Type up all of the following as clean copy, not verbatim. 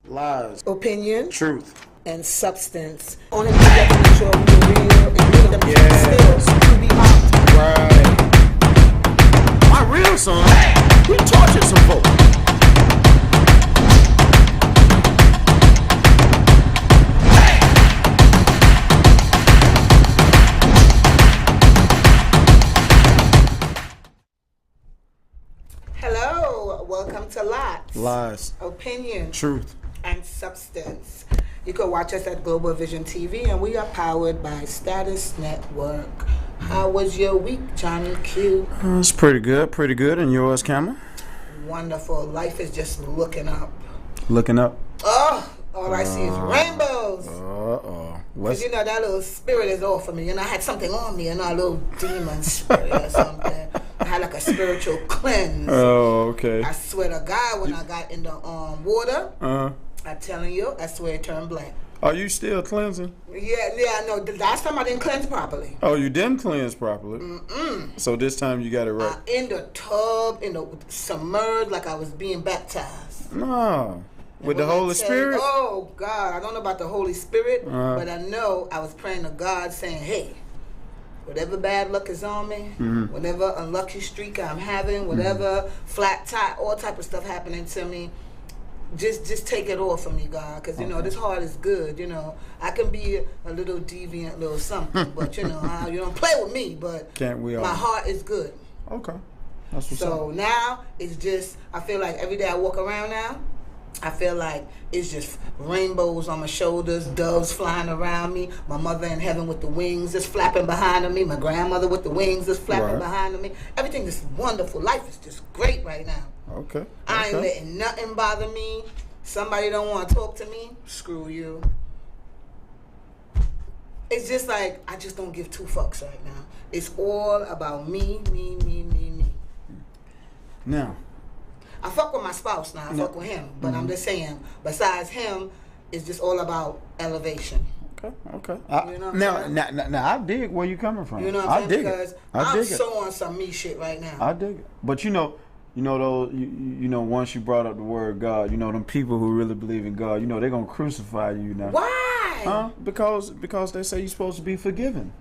lies, opinion, truth, and substance. Only thing that can make sure we're real and real them still to be out. right. My real son, he tortured some folks. Hello, welcome to Lots. Lies, Opinion, truth. and substance. You can watch us at Global Vision TV, and we are powered by Status Network. How was your week, Johnny Q? It's pretty good. And yours, Camel? Wonderful. Life is just looking up. Looking up. Oh, all I see is rainbows. What's Because, you know, that little spirit is off of me. You know, I had something on me, you know, a little demon spirit or something. I had like a spiritual cleanse. Oh, okay. I swear to God, when I got in the water, Uh-huh. I'm telling you, I swear it turned black. Are you still cleansing? Yeah, no, the last time I didn't cleanse properly. Oh, you didn't cleanse properly. So this time you got it right. In the tub, submerged like I was being baptized. No. With the When I Holy tell Spirit? you, oh, God, I don't know about the Holy Spirit, Uh-huh. but I know I was praying to God saying, hey, whatever bad luck is on me, whatever unlucky streak I'm having, whatever flat tire, all type of stuff happening to me, just take it off from me, God, because, you know, this heart is good, you know. I can be a little deviant, little something, but, you know, you don't play with me, but Can't we all? my heart is good. Okay. That's what's up. So now it's just, I feel like every day I walk around now, I feel like it's just rainbows on my shoulders, doves flying around me, my mother in heaven with the wings just flapping behind of me, my grandmother with the wings just flapping Right. behind of me. Everything is wonderful. Life is just great right now. Okay. I ain't okay. letting nothing bother me. Somebody don't want to talk to me, screw you. It's just like, I just don't give two fucks right now. It's all about me. Now, I fuck with my spouse now. I fuck with him. But I'm just saying, besides him, it's just all about elevation. okay. You know what I'm saying? Now, I dig where you coming from. You know what I I'm saying? dig Because it. I I'm dig it. so on some me shit right now. I dig it. But though, once you brought up the word God, them people who really believe in God, they're gonna crucify you now. Why? Huh? Because they say you're supposed to be forgiven.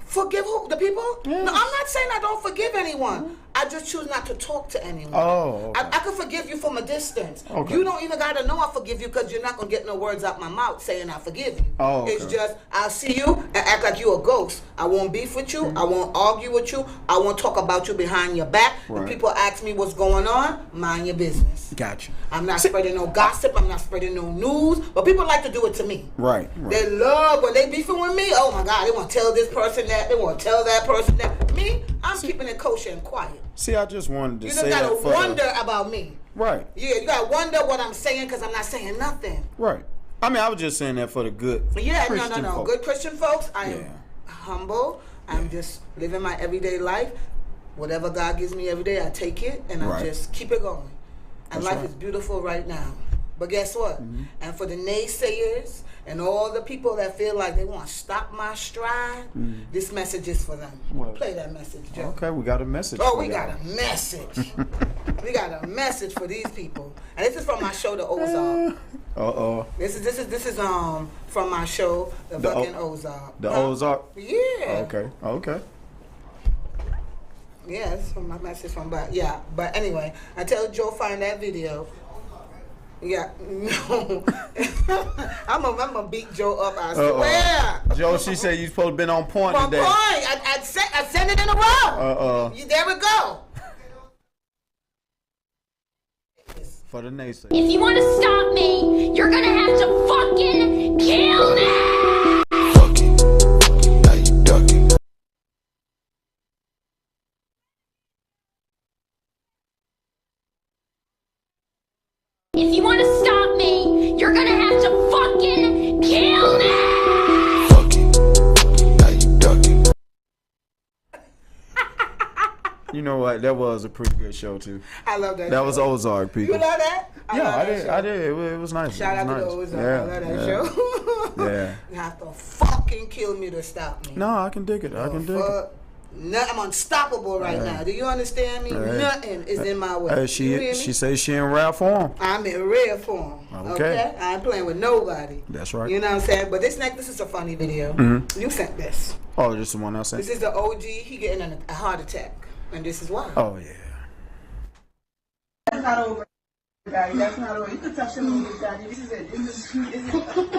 Forgive who? The people? Yes. No, I'm not saying I don't forgive anyone. I just choose not to talk to anyone. Oh, okay. I can forgive you from a distance. Okay. You don't even got to know I forgive you because you're not going to get no words out my mouth saying I forgive you. Oh, okay. It's just, I'll see you and act like you a ghost. I won't beef with you. I won't argue with you. I won't talk about you behind your back. When Right. people ask me what's going on, mind your business. Gotcha. I'm not spreading no gossip. I'm not spreading no news. But people like to do it to me. Right. They love when they beefing with me. Oh my God, they want to tell this person that. They want to tell that person that. Me, I'm keeping it kosher and quiet. See, I just wanted to You say just that gotta for wonder about me. Right. Yeah, you gotta wonder what I'm saying because I'm not saying nothing. Right. I mean, I was just saying that for the good. Yeah, Christian no. folk. Good Christian folks, I am Yeah. humble. I'm just living my everyday life. Whatever God gives me every day, I take it and I Right. just keep it going. And That's life right. is beautiful right now. But guess what? And for the naysayers and all the people that feel like they want to stop my stride, this message is for them. What? Play that message, Joe. Okay, we got a message. Oh, for we y'all. got a message. We got a message for these people. And this is from my show, The Ozark. Uh-oh. This is from my show, The The fucking Ozark. The Huh? Ozark? Yeah. Okay. Yeah, this is from my message from back. Yeah, but anyway, I tell Joe find that video. Yeah, no. I'm gonna beat Joe up. I swear. Joe, she said you supposed to been on point My today. point. I sent it in a row. There we go. For the naysayers. If you want to stop me, you're gonna have to fucking kill me! If you want to stop me, you're gonna have to fucking kill me! You know what? That was a pretty good show too. I love that. That show. was Ozark, people. You love that? Yeah, love I that did. show. I did. It was nice. Shout it out was to nice. the Ozark. I love that show. Yeah. You have to fucking kill me to stop me. No, I can dig it. I can dig it. Fuck I'm unstoppable right now. Do you understand me? Nothing is in my way. She says she in rare form. I'm in rare form. Okay. I ain't playing with nobody. That's right. You know what I'm saying? But this is a funny video. You sent this. Oh, this is the one I sent. This is the OG. He getting a heart attack, and this is why. Oh yeah. That's not over, Daddy. That's not over. You can touch him on this, Daddy. This is it. This is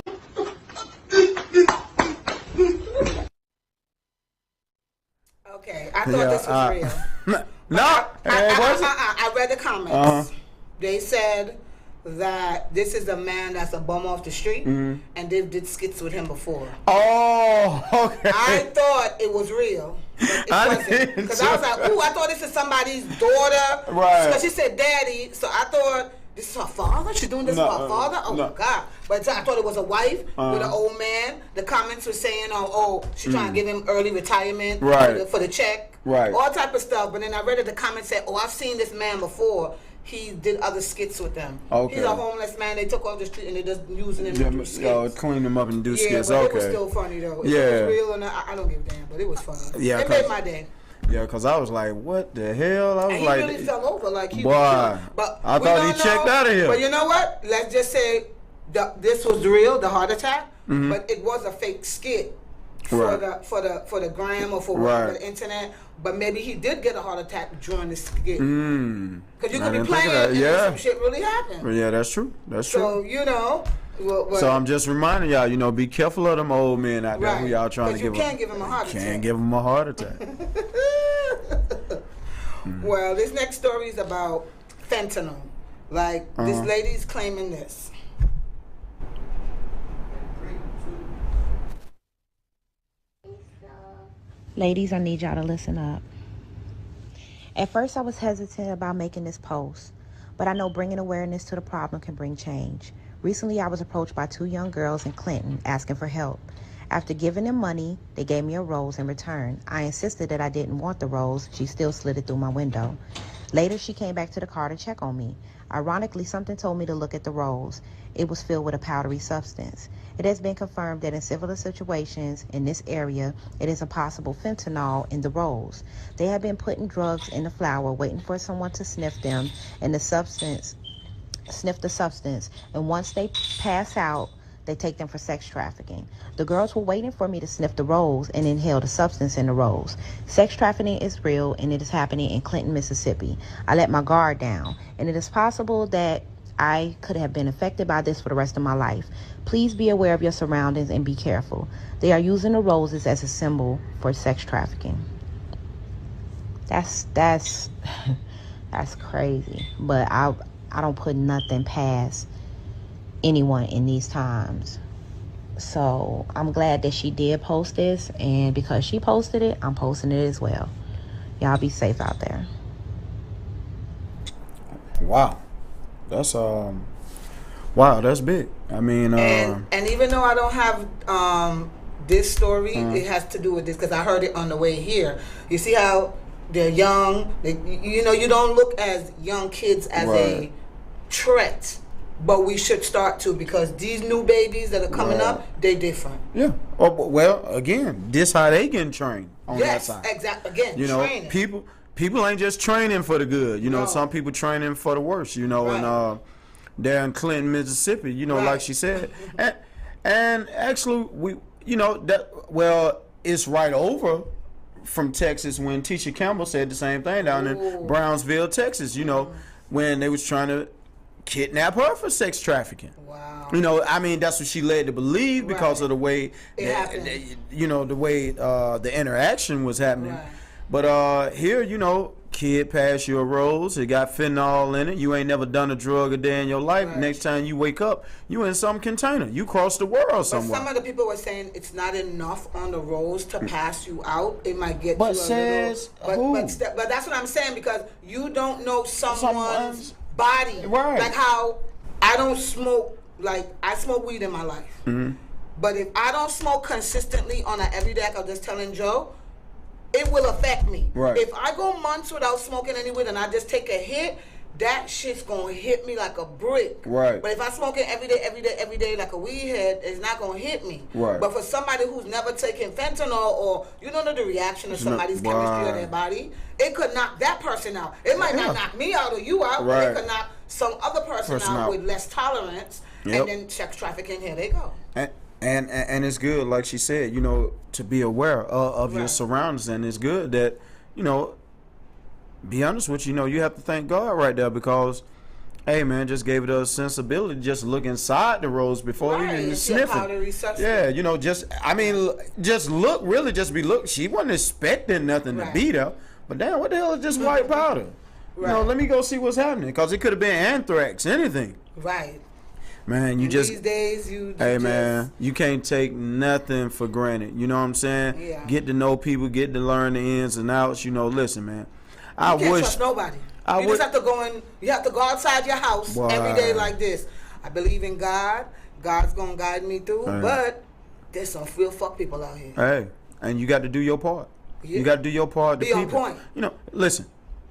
Okay, I thought this was real. No, it wasn't. I read the comments. They said that this is a man that's a bum off the street, and they did skits with him before. Oh, okay. I thought it was real, but it wasn't. Because I was like, ooh, I thought this is somebody's daughter. Right. Because she said daddy, so I thought this is her father. She's doing this for her father. Oh my God! But I thought it was a wife with an old man. The comments were saying, "Oh, she's trying to give him early retirement for the check, all type of stuff." But then I read that the comments said, "Oh, I've seen this man before. He did other skits with them. Okay. He's a homeless man. They took off the street and they're just using him to do skits. Clean him up and do skits. But it was still funny though. It was real, and I don't give a damn. But it was funny. Yeah, it made my day. Yeah, because I was like, what the hell? I was and he really fell over. Like he was. But I thought he checked out of here. But you know what? Let's just say this was real, the heart attack, but it was a fake skit for the gram or for the internet. But maybe he did get a heart attack during the skit. Because you could be playing and some shit really happened. Yeah, that's true. That's true. So, you know. So I'm just reminding y'all, you know, be careful of them old men out there who y'all trying to give them. You can't give them a heart attack. Can't give them a heart attack. Well, this next story is about fentanyl. Like, this lady's claiming this. Ladies, I need y'all to listen up. At first, I was hesitant about making this post, but I know bringing awareness to the problem can bring change. Recently, I was approached by 2 young girls in Clinton asking for help. After giving them money, they gave me a rose in return. I insisted that I didn't want the rose. She still slid it through my window. Later, she came back to the car to check on me. Ironically, something told me to look at the rose. It was filled with a powdery substance. It has been confirmed that in similar situations in this area, it is a possible fentanyl in the rose. They have been putting drugs in the flower, waiting for someone to sniff them, and sniff the substance. And once they pass out, they take them for sex trafficking. The girls were waiting for me to sniff the rose and inhale the substance in the rose. Sex trafficking is real, and it is happening in Clinton, Mississippi. I let my guard down, and it is possible that I could have been affected by this for the rest of my life. Please be aware of your surroundings and be careful. They are using the roses as a symbol for sex trafficking. That's crazy. But I don't put nothing past anyone in these times. So I'm glad that she did post this, and because she posted it, I'm posting it as well. Y'all be safe out there. Wow. That's that's big. I mean, and even though I don't have this story, it has to do with this because I heard it on the way here. You see how they're young. You don't look as young kids as a threat, but we should start to, because these new babies that are coming up, they different. Yeah. Oh, well, again, this how they getting trained on that side. Yes, exactly. Again, training. People ain't just training for the good. You know, some people training for the worse. You know, and they're in Clinton, Mississippi. You know, like she said, and actually it's right over from Texas when Tisha Campbell said the same thing down in Brownsville, Texas. You know, when they was trying to kidnap her for sex trafficking. Wow. You know, I mean, that's what she led to believe because of the way the interaction was happening. Right. But here, kid pass you a rose, it got fentanyl in it. You ain't never done a drug a day in your life. Right. Next time you wake up, you in some container. You cross the world somewhere. But some of the people were saying it's not enough on the rose to pass you out. It might get but you a says little. Who? But that's what I'm saying, because you don't know someone's body. Right. Like how I don't smoke. Like I smoke weed in my life. Mm-hmm. But if I don't smoke consistently on an everyday, like I was just telling Joe, it will affect me. Right. If I go months without smoking any weed and I just take a hit, that shit's gonna hit me like a brick. Right. But if I smoke it every day like a weed head, it's not gonna hit me. Right. But for somebody who's never taken fentanyl, or you don't know the reaction of somebody's chemistry of their body, it could knock that person out. It might not knock me out or you out, but it could knock some other person out with less tolerance. And then sex trafficking, here they go. And it's good, like she said, you know, to be aware of your surroundings, and it's good that, you know, be honest with you, you know, you have to thank God right there, because, hey man, just gave it a sensibility to just look inside the rose before even sniffing. Yeah, you know, just look, really just be look. She wasn't expecting nothing to be there, but damn, what the hell is just white powder? You know, let me go see what's happening, because it could have been anthrax, anything. Right. Man, these days man, you can't take nothing for granted. You know what I'm saying? Yeah. Get to know people, get to learn the ins and outs. You know, listen, man. You can't trust nobody. Just have to go you have to go outside your house every day like this. I believe in God. God's gonna guide me through. But there's some real fuck people out here. Hey, and you got to do your part. Yeah. You got to do your part. Be on point. You know, listen.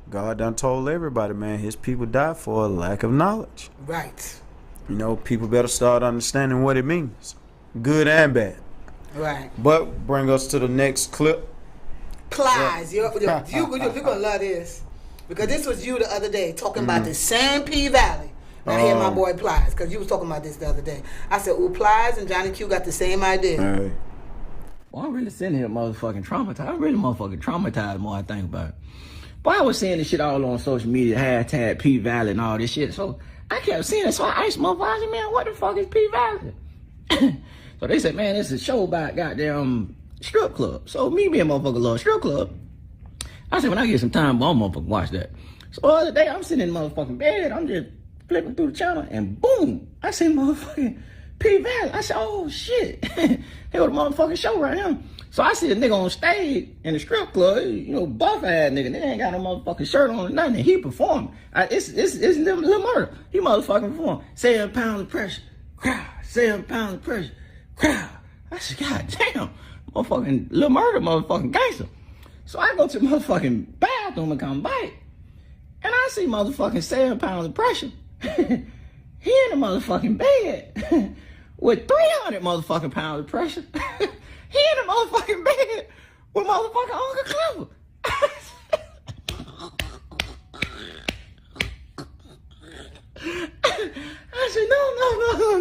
God done told everybody, man, his people died for a lack of knowledge. Right. You know, people better start understanding what it means, good and bad. Right. But bring us to the next clip. Plies, you're gonna love this, because this was you the other day talking about the same P Valley. Now hear my boy Plies, because you was talking about this the other day. I said, ooh, Plies and Johnny Q got the same idea. Hey. Well, I'm really sitting here motherfucking traumatized. I'm really motherfucking traumatized the more I think about it. Boy, I was seeing this shit all on social media, hashtag P Valley and all this shit. So I kept seeing it. So I asked motherfuckers, I said, man, what the fuck is P Valley? So they said, man, it's a show about goddamn strip club. So me being motherfucker love strip club, I said, when I get some time, I'm motherfucker watch that. So the other day, I'm sitting in the motherfucking bed, I'm just flipping through the channel, and boom, I see motherfucking P Valley. I said, oh shit, they got a motherfucking show right now. So I see a nigga on stage in the strip club, you know, buff ass nigga. They ain't got no motherfucking shirt on or nothing. And he performed. It's Lil Murda. He motherfucking performed. 7 pounds of pressure. Crowd. 7 pounds of pressure. Crowd. I said, God damn. Motherfucking Lil Murda, motherfucking gangster. So I go to the motherfucking bathroom and come back. And I see motherfucking 7 pounds of pressure. He in the motherfucking bed with 300 motherfucking pounds of pressure. He in the motherfucking bed with motherfucking Uncle Clifford. I said,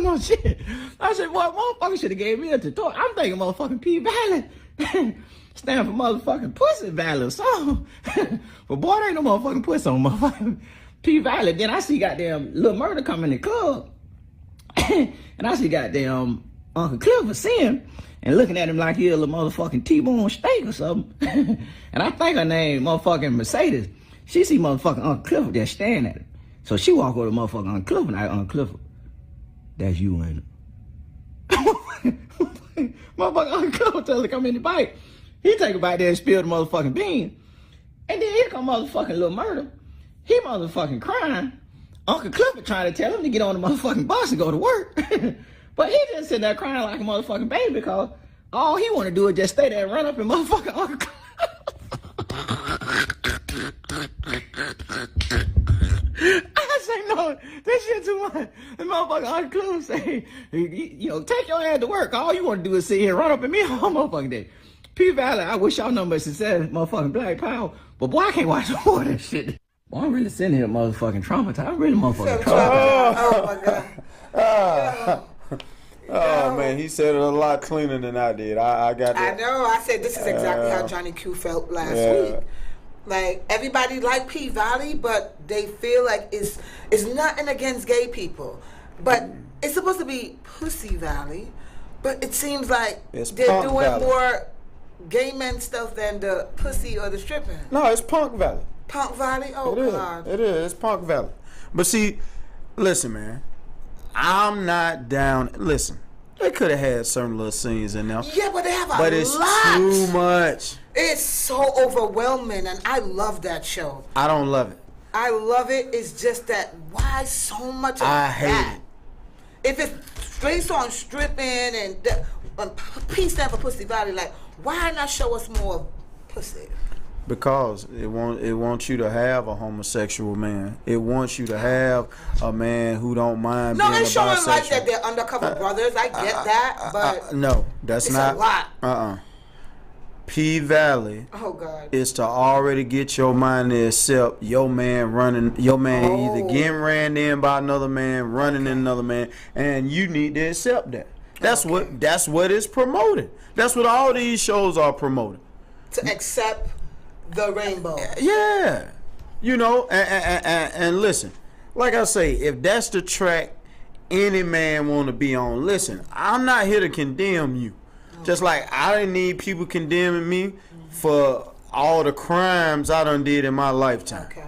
no, shit. I said, well, motherfucker should have gave me a tutorial. I'm thinking motherfucking P Valley stand for motherfucking Pussy Valley or something. But boy, there ain't no motherfucking pussy on motherfucking P Valley. Then I see goddamn Lil Murda come in the club. And I see goddamn Uncle Clifford seeing and looking at him like he a little motherfucking T-bone steak or something. And I think her name motherfucking Mercedes. She see motherfucking Uncle Clifford there staring at him. So she walk over to motherfucking Uncle Clifford and I, Uncle Clifford, that's you, ain't it? Motherfucking Uncle Clifford tell her to come in the bite. He take a bite there and spill the motherfucking bean. And then here come motherfucking Lil Murda. He motherfucking crying. Uncle Clifford trying to tell him to get on the motherfucking bus and go to work. But he just sitting there crying like a motherfucking baby, because all he want to do is just stay there and run up and motherfucking Uncle Clifford. I say, no, this shit too much. The motherfucking Uncle Clifford say, you know, take your ass to work. All you want to do is sit here and run up at me all motherfucking day. P Valley, I wish y'all know much success, motherfucking Black Power. But boy, I can't watch no more of that shit. Boy, I'm really sitting here motherfucking traumatized. I'm really motherfucking traumatized. Oh my God. Oh man, he said it a lot cleaner than I did. I got that. I know. I said this is exactly how Johnny Q felt last week. Like, everybody like P Valley, but they feel like it's nothing against gay people, but it's supposed to be Pussy Valley. But it seems like they're doing more gay men stuff than the pussy or the stripping. No, it's Punk Valley. Punk Valley? Oh, God. It is. It's Punk Valley. But see, listen, man. I'm not down. Listen, they could have had certain little scenes in there. Yeah, but they have a lot. But it's too much. It's so overwhelming, and I love that show. I don't love it. I love it. It's just that, why so much of I that? hate it. If it's based on stripping and P stand for Pussy Valley, like, why not show us more pussy? Because it wants you to have a homosexual man. It wants you to have a man who don't mind No, being a they're showing bisexual. like that they're undercover brothers. I get that, but No, that's it's not. a lot. P Valley Oh God. is to already get your mind to accept your man either getting ran in by another man, running in another man, and you need to accept that. That's what is promoted. That's what all these shows are promoting. To accept the rainbow. Yeah, you know, and listen, like I say, if that's the track any man want to be on, listen, I'm not here to condemn you. Just like I didn't need people condemning me for all the crimes I done did in my lifetime. Okay.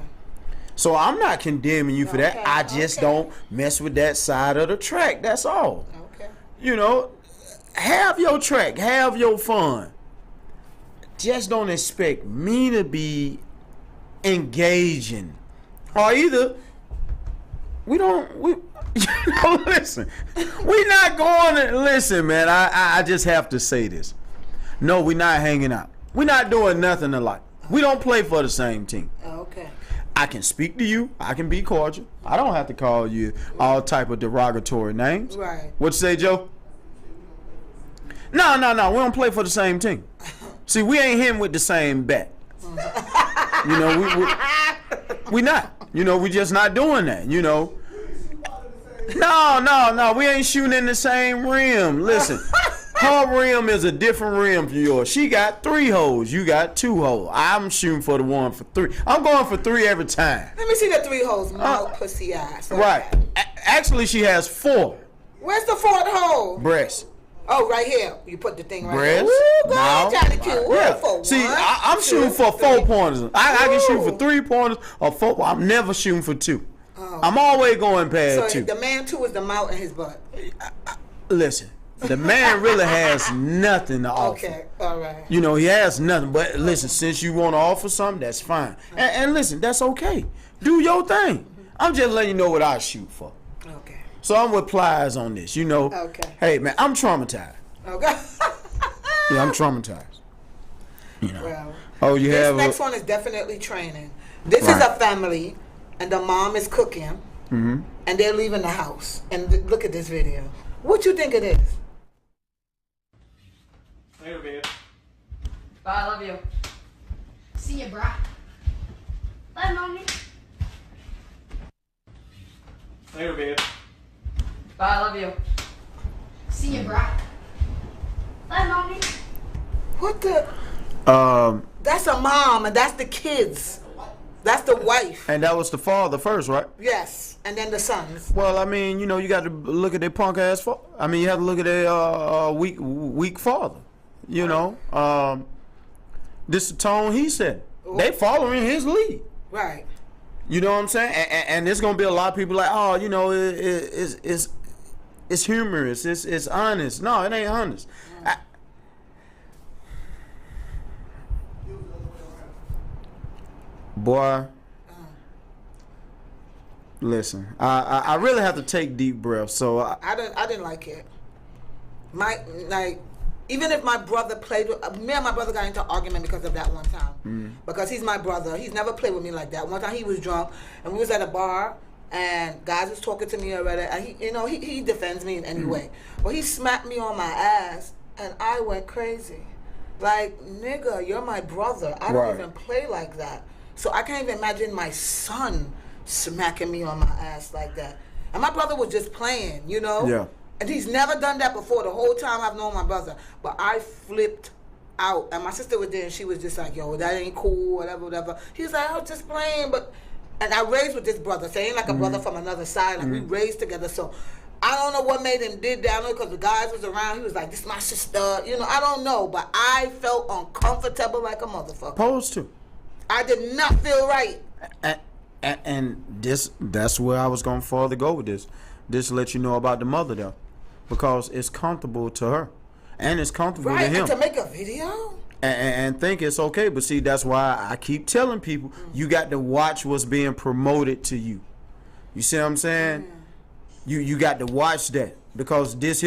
So I'm not condemning you for that. Okay, I just okay. don't mess with that side of the track. That's all. Okay. You know, have your track, have your fun. Just don't expect me to be engaging. Or either listen, we not going to listen, man. I just have to say this. No, we not hanging out. We not doing nothing alike. We don't play for the same team. Okay. I can speak to you. I can be cordial. I don't have to call you all type of derogatory names. Right. What you say, Joe? No. We don't play for the same team. See, we ain't him with the same bat. You know, we not. You know, we just not doing that. You know. No. We ain't shooting in the same rim. Listen, her rim is a different rim from yours. She got 3 holes. You got 2 holes. I'm shooting for the one for 3. I'm going for 3 every time. Let me see the 3 holes. Mouth, pussy, ass. Okay. Right. Actually, she has 4 Where's the 4th hole? breasts. Oh, right here. You put the thing right Breasts. there. Ooh, go Now, ahead, Johnny Q. Ooh, yeah. for See, one, I'm shooting for 4 three. pointers. I can shoot for Ooh. 3 pointers or 4. I'm never shooting for 2. I'm always going past So 2. the man 2 is the mouth and his butt. Listen, the man really has nothing to offer. Okay, all right. You know, he has nothing. But listen, since you want to offer something, that's fine. And listen, that's okay. Do your thing. I'm just letting you know what I shoot for. Okay. So I'm with Plies on this, you know. Okay. Hey, man, I'm traumatized. Okay. Yeah, I'm traumatized. You know. Well, Oh, you this have next one is definitely training. This is Right. a family, and the mom is cooking, and they're leaving the house. And look at this video. What you think it is? Later, babe. Bye, I love you. See ya, brah. Bye, mommy. Later, babe. Bye, I love you. See ya, brah. Bye, mommy. What the? That's a mom, and that's the kids. That's the wife. and that was the father first, right? Yes, and then the sons. Well, I mean, you know, you got to look at their punk ass father. I mean, you have to look at their weak father. You know, this is the tone he set. They following his lead. Right. You know what I'm saying? And there's gonna be a lot of people like, oh, you know, it's humorous, it's honest. No, it ain't honest. Boy, listen, I really have to take deep breaths. So I didn't like it. Even if my brother played with me and my brother got into an argument because of that one time. Because he's my brother. He's never played with me like that. One time he was drunk and we was at a bar and guys was talking to me already and he defends me in any way. But he smacked me on my ass and I went crazy. Like, nigga, you're my brother. I don't Right. even play like that. So I can't even imagine my son smacking me on my ass like that. And my brother was just playing, you know? Yeah. And he's never done that before the whole time I've known my brother. But I flipped out. And my sister was there and she was just like, yo, that ain't cool, whatever. He was like, I was just playing. And I raised with this brother. So he ain't like a brother from another side. Like we raised together. So I don't know what made him did that. I know because the guys was around. He was like, this my sister. You know, I don't know. But I felt uncomfortable like a motherfucker. opposed to. I did not feel right. And that's where I was going to further go with this. This to let you know about the mother though. Because it's comfortable to her. And it's comfortable Right, to him. and to make a video? And think it's okay. But see, that's why I keep telling people, you got to watch what's being promoted to you. You see what I'm saying? You got to watch that. because this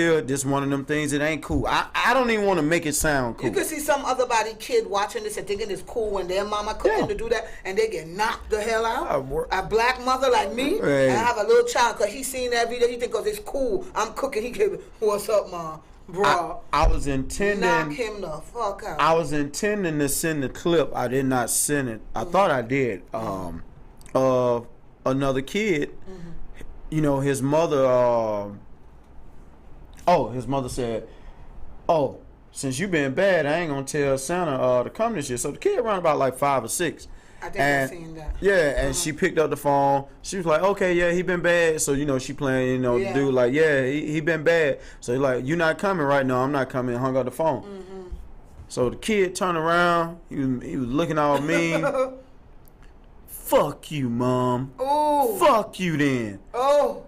one of them things that ain't cool. I don't even want to make it sound cool. You can see some other body kid watching this and thinking it's cool when their mama cook them to do that, and they get knocked the hell out. A black mother like me, and I have a little child, because he seen that video, he think because it's cool, I'm cooking, he give, what's up, mom? Bro, I was intending knock him the fuck out. I was intending to send the clip. I did not send it. I thought I did. Of another kid, you know, his mother. His mother said, "Oh, since you been bad, I ain't gonna tell Santa to come this year." So the kid around about like 5 or 6. I think I've seen that. Yeah, and she picked up the phone. She was like, "Okay, yeah, he been bad." So, you know, she playing, you know, the dude like, "Yeah, he been bad." So he's like, "You not coming right now?" "I'm not coming." Hung up the phone. So the kid turned around. He was looking all mean. "Fuck you, mom." Oh. "Fuck you then." Oh.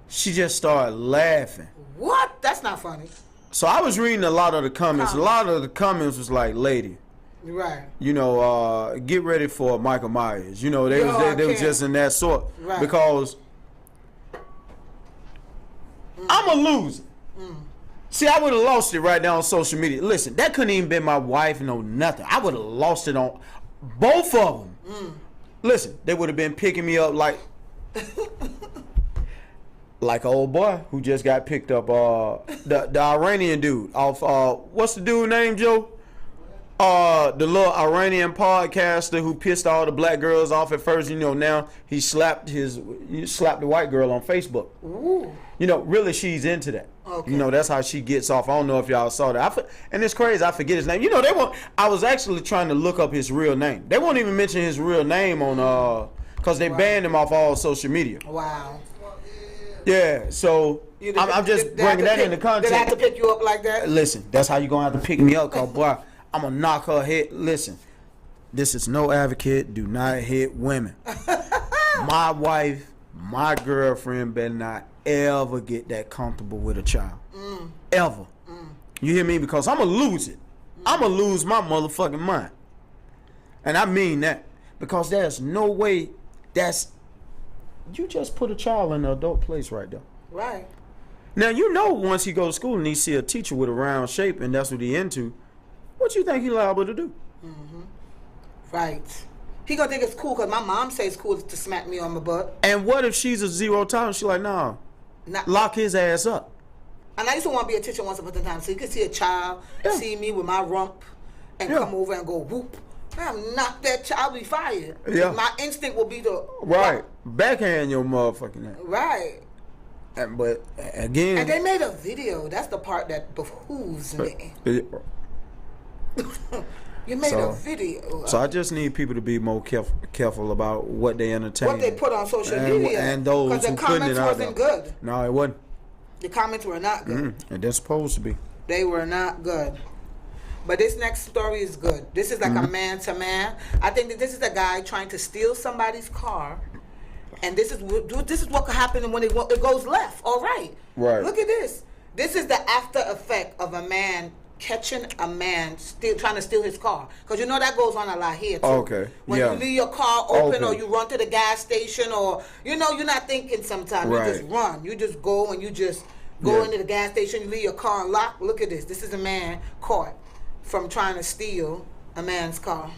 She just started laughing. What? That's not funny. So I was reading a lot of the comments. A lot of the comments was like, "Lady, right, you know, get ready for Michael Myers." You know, they was just in that sort. Right. Because I'm a loser. See, I would have lost it right now on social media. Listen, that couldn't even been my wife, no nothing. I would have lost it on both of them. Listen, they would have been picking me up like like an old boy who just got picked up. The Iranian dude off. What's the dude name, Joe? The little Iranian podcaster who pissed all the black girls off at first. You know, now he slapped the white girl on Facebook. Ooh. You know, really, she's into that. Okay. You know, that's how she gets off. I don't know if y'all saw that. And it's crazy, I forget his name. You know, I was actually trying to look up his real name. They won't even mention his real name on because they banned him off all social media. Wow. Yeah, so I'm just bringing that into context. Did I have to pick you up like that? Listen, that's how you gonna have to pick me up, cause boy, I'm gonna knock her head. Listen, this is no advocate. Do not hit women. My wife, my girlfriend better not ever get that comfortable with a child. Ever. You hear me? Because I'm gonna lose it. I'm gonna lose my motherfucking mind. And I mean that. Because there's no way you just put a child in an adult place right there. Right. Now, you know, once he go to school and he see a teacher with a round shape and that's what he into, what you think he liable to do? Right. He gonna think it's cool because my mom says it's cool to smack me on my butt. And what if she's a zero tolerance? She's like, nah, lock his ass up. And I used to want to be a teacher once upon a time, so you could see a child, see me with my rump, and come over and go whoop. Man, knock that child, I'll be fired. Yeah. My instinct will be to right. Backhand your motherfucking ass. Right. But again, and they made a video. That's the part that behooves me. You made a video. So I just need people to be more careful about what they entertain, what they put on social media, and those because who the putting comments it out wasn't there. good. No, it wasn't. The comments were not good. And they're supposed to be. They were not good. But this next story is good. This is like a man to man. I think that this is a guy trying to steal somebody's car, and this is what could happen when it goes left. All right. Right. Look at this. This is the after effect of a man catching a man trying to steal his car, because you know that goes on a lot here too. Okay. When you leave your car open, or you run to the gas station, or you're not thinking sometimes. Right. You just run. You just go and you just go into the gas station. You leave your car unlocked. Look at this. This is a man caught from trying to steal a man's car.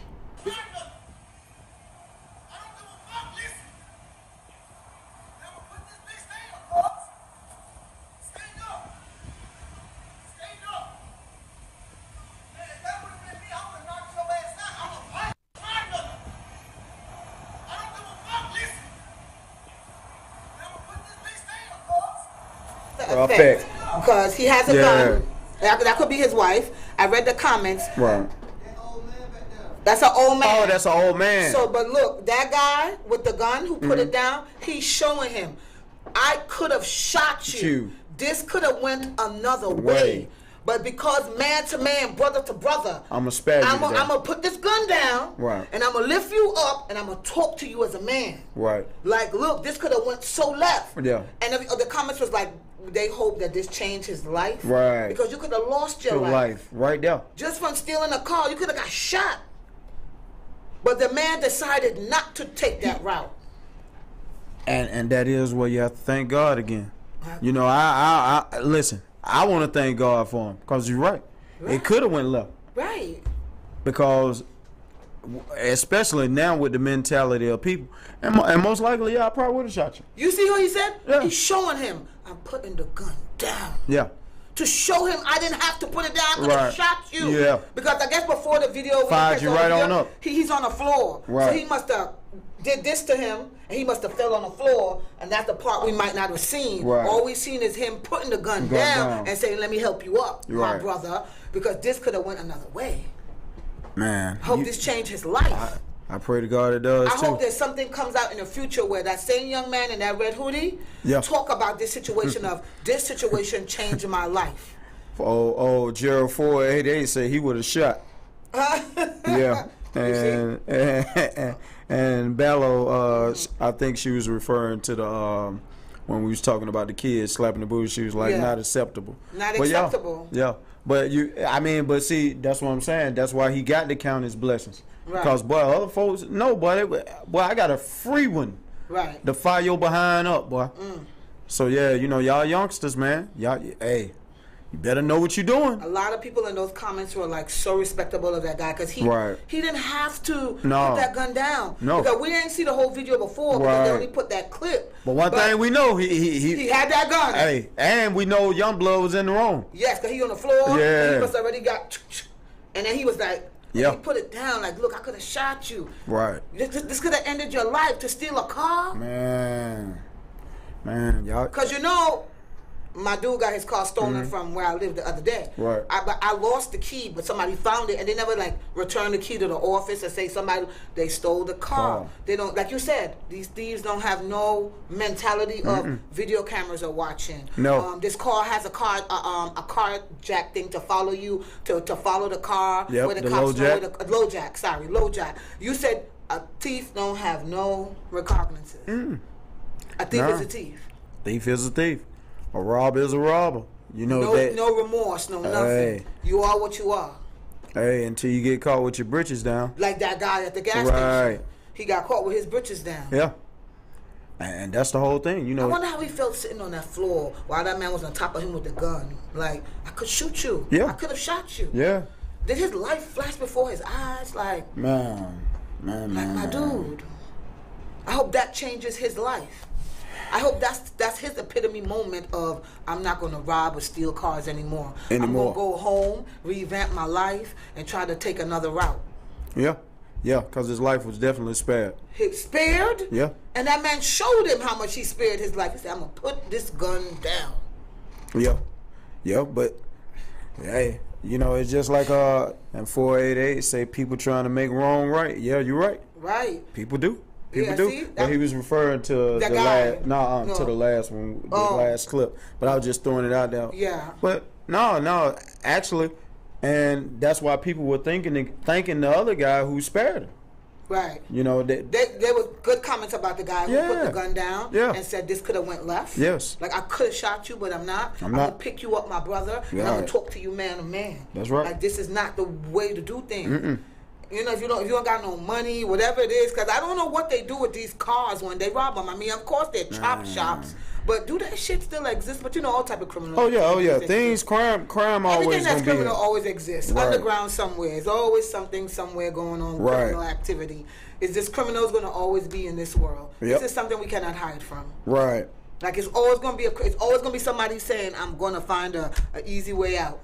Effect. Because he has a gun. That could be his wife. I read the comments. Right. That's an old man. Oh, that's an old man. So, but look, that guy with the gun who put it down, he's showing him, I could have shot you. This could have went another way. But because man to man, brother to brother, I'm going to put this gun down, right, and I'm going to lift you up, and I'm going to talk to you as a man. Right. Like, look, this could have went so left. Yeah. And the comments was like, they hope that this changed his life. Right. Because you could have lost your life. Right there. Just from stealing a car, you could have got shot. But the man decided not to take that route. And that is where you have to thank God again. You know, I listen. I want to thank God for him because you're right. It could have went left Right. because, especially now with the mentality of people, and most likely, I probably would have shot you. You see what he said? Yeah. He's showing him, I'm putting the gun down. Yeah. To show him I didn't have to put it down, I could have Right. shot you. Yeah. Because I guess before the video, Fired you right on up. He's on the floor. So Right. he must have did this to him, and he must have fell on the floor, and that's the part we might not have seen. Right. All we've seen is him putting the gun down and saying, let me help you up, my Right. brother, because this could have went another way. Man. Hope this changed his life. I pray to God it does I too. hope that something comes out in the future where that same young man in that red hoodie talk about this situation of this situation changed my life. Oh, Gerald 488 said he would have shot. Yeah. And Bello, I think she was referring to the when we was talking about the kids slapping the booty. She was like, Yeah. not acceptable. Not But acceptable. Yeah. But but see, that's what I'm saying. That's why he got to count his blessings. Right. Because boy, other folks, no, boy, I got a free one Right. to fire your behind up, boy. So yeah, you know, y'all youngsters, man, y'all, hey, you better know what you're doing. A lot of people in those comments were like so respectable of that guy because he didn't have to put that gun down. No. Because we didn't see the whole video before because they only put that clip. But one thing we know, he had that gun. Hey, and we know Youngblood was in the wrong. Yes, because he on the floor. Yeah. And he must already got, and then he was like, Yeah. he put it down like, look, I could have shot you. Right. This could have ended your life to steal a car. Man, y'all. Because you know, my dude got his car stolen from where I lived the other day. Right. But I lost the key, but somebody found it, and they never like returned the key to the office and say they stole the car. They don't, like you said, these thieves don't have no mentality of video cameras are watching. No. This car has a car jack thing to follow you to follow the car. Yep, Where the cops low know jack. low jack. Sorry, low jack. You said a thief don't have no recognizances. A thief is a thief. Thief is a thief. A robber is a robber. You know that. No remorse, no nothing. Hey. You are what you are. Hey, until you get caught with your britches down. Like that guy at the gas Right. station. He got caught with his britches down. Yeah. And that's the whole thing, you know. I wonder how he felt sitting on that floor while that man was on top of him with the gun. Like, I could shoot you. Yeah. I could have shot you. Yeah. Did his life flash before his eyes? Like, Man. my dude. I hope that changes his life. I hope that's his epitome moment of I'm not going to rob or steal cars anymore. I'm going to go home, revamp my life, and try to take another route. Yeah. Yeah, because his life was definitely spared. He spared? Yeah. And that man showed him how much he spared his life. He said, I'm going to put this gun down. Yeah. Yeah, but, hey, you know, it's just like and 488 say people trying to make wrong right. Yeah, you're right. Right. People do. People Yeah, do. see? But he was referring to That the guy. last, to the last one, the last clip. But I was just throwing it out there. Yeah. But no, actually, and that's why people were thanking the other guy who spared him. Right. You know, There were good comments about the guy who put the gun down and said this could have went left. Yes. Like, I could have shot you, but I'm not. I'm going to pick you up, my brother, and I'm going to talk to you man to man. That's right. Like, this is not the way to do things. You know, if you don't got no money, whatever it is, because I don't know what they do with these cars when they rob them. I mean, of course they're chop shops, but do that shit still exist? But you know, all type of criminal. Oh yeah. Things, crime always Everything that's gonna be criminal always exists. Right. Underground somewhere. There's always something somewhere going on with criminal activity. Is this criminals going to always be in this world? Yep. This is something we cannot hide from. Right. Like it's always going to be somebody saying, I'm going to find a easy way out.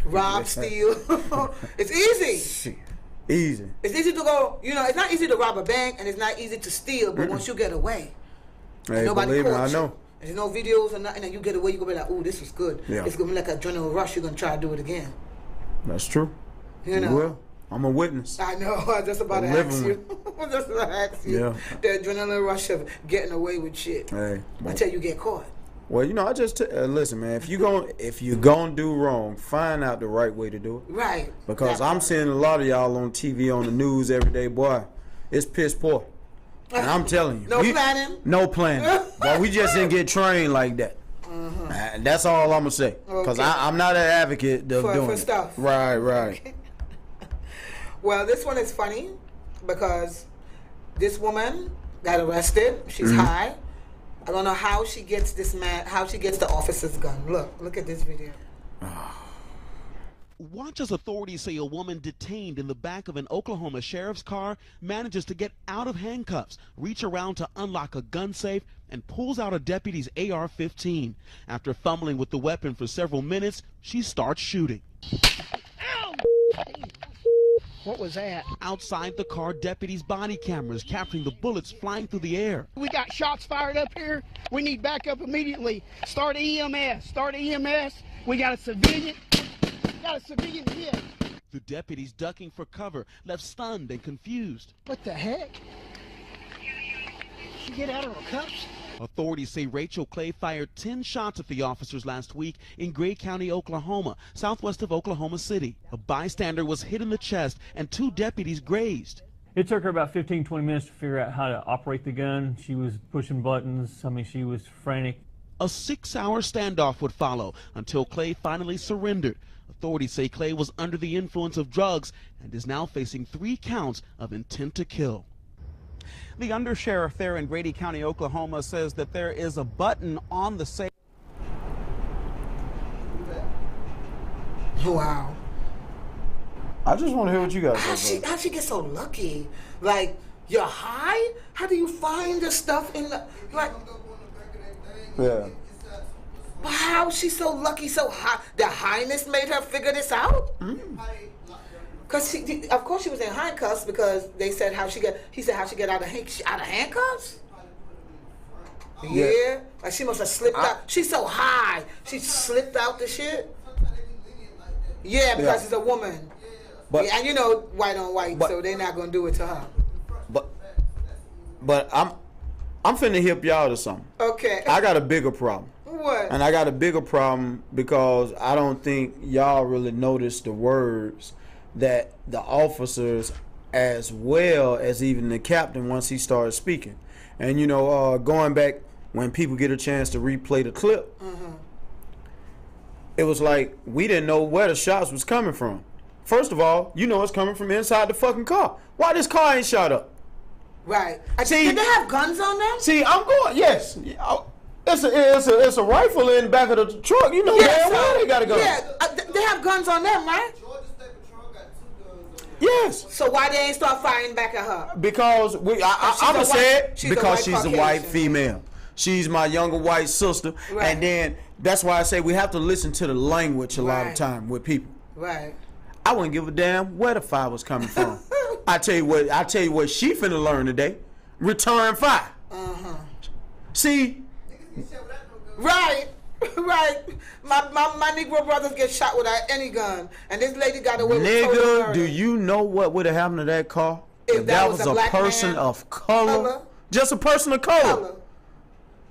Rob, steal. It's easy. Easy. It's easy to go, you know, it's not easy to rob a bank and it's not easy to steal, but once you get away, hey, nobody believe me, caught I you. know. There's no videos or nothing, and you get away, you go be like, ooh, this was good. Yeah. It's going to be like a adrenaline rush, you're going to try to do it again. That's true. You know? Well, I'm a witness. I know, I was just about to ask you. I was just about to ask you. Yeah. The adrenaline rush of getting away with shit. Hey. Until you get caught. Well, you know, I just listen, man. If you gonna do wrong, find out the right way to do it. Right. Because I'm seeing a lot of y'all on TV, on the news every day, boy. It's piss poor. And I'm telling you, No planning. No planning. But we just didn't get trained like that. And that's all I'm gonna say. Because Okay. I'm not an advocate of doing for it. stuff. Right. Well, this one is funny because this woman got arrested. She's high. I don't know how she gets this man, how she gets the officer's gun. Look at this video. Watch as authorities say a woman detained in the back of an Oklahoma sheriff's car manages to get out of handcuffs, reach around to unlock a gun safe, and pulls out a deputy's AR-15. After fumbling with the weapon for several minutes, she starts shooting. Ow! What was that? Outside the car, deputies' body cameras capturing the bullets flying through the air. We got shots fired up here. We need backup immediately. Start EMS. Start EMS. We got a civilian. Hit. The deputies ducking for cover, left stunned and confused. What the heck? She get out of her cuffs? Authorities say Rachel Clay fired 10 shots at the officers last week in Gray County, Oklahoma, southwest of Oklahoma City. A bystander was hit in the chest and 2 deputies grazed. It took her about 15, 20 minutes to figure out how to operate the gun. She was pushing buttons. I mean, she was frantic. A 6-hour standoff would follow until Clay finally surrendered. Authorities say Clay was under the influence of drugs and is now facing 3 counts of intent to kill. The undersheriff there in Grady County, Oklahoma, says that there is a button on the safe. Wow. I just want to hear what you guys say. How she get so lucky? Like, you're high? How do you find the stuff in the, like, Yeah. how she so lucky, so high? The highness made her figure this out? Because of course she was in handcuffs because they said how she get out of handcuffs? Yeah. Like she must have slipped out. She's so high. She slipped out the shit? Yeah, because she's a woman. But, yeah, and you know, white on white, so they're not going to do it to her. But I'm finna hip y'all to something. Okay. I got a bigger problem. What? And I got a bigger problem because I don't think y'all really noticed the words that the officers, as well as even the captain, once he started speaking. And you know, going back when people get a chance to replay the clip, it was like we didn't know where the shots was coming from. First of all, you know it's coming from inside the fucking car. Why this car ain't shot up? Right. See, did they have guns on them? See, I'm going. Yes, it's a rifle in the back of the truck. You know damn well they got a gun. Yeah, they have guns on them, right? Yes. So why they ain't start firing back at her? Because I'm gonna say it because she's a white Caucasian. female. She's my younger white sister, Right. and then that's why I say we have to listen to the language a lot of Right. time with people. Right. I wouldn't give a damn where the fire was coming from. I tell you what she finna learn today. Return fire. See? Right. Right. My Negro brothers get shot without any gun, and this lady got away with total Nigga, murder. do you know what would have happened to that car? If that was a black person man, of color, color. just a person of color.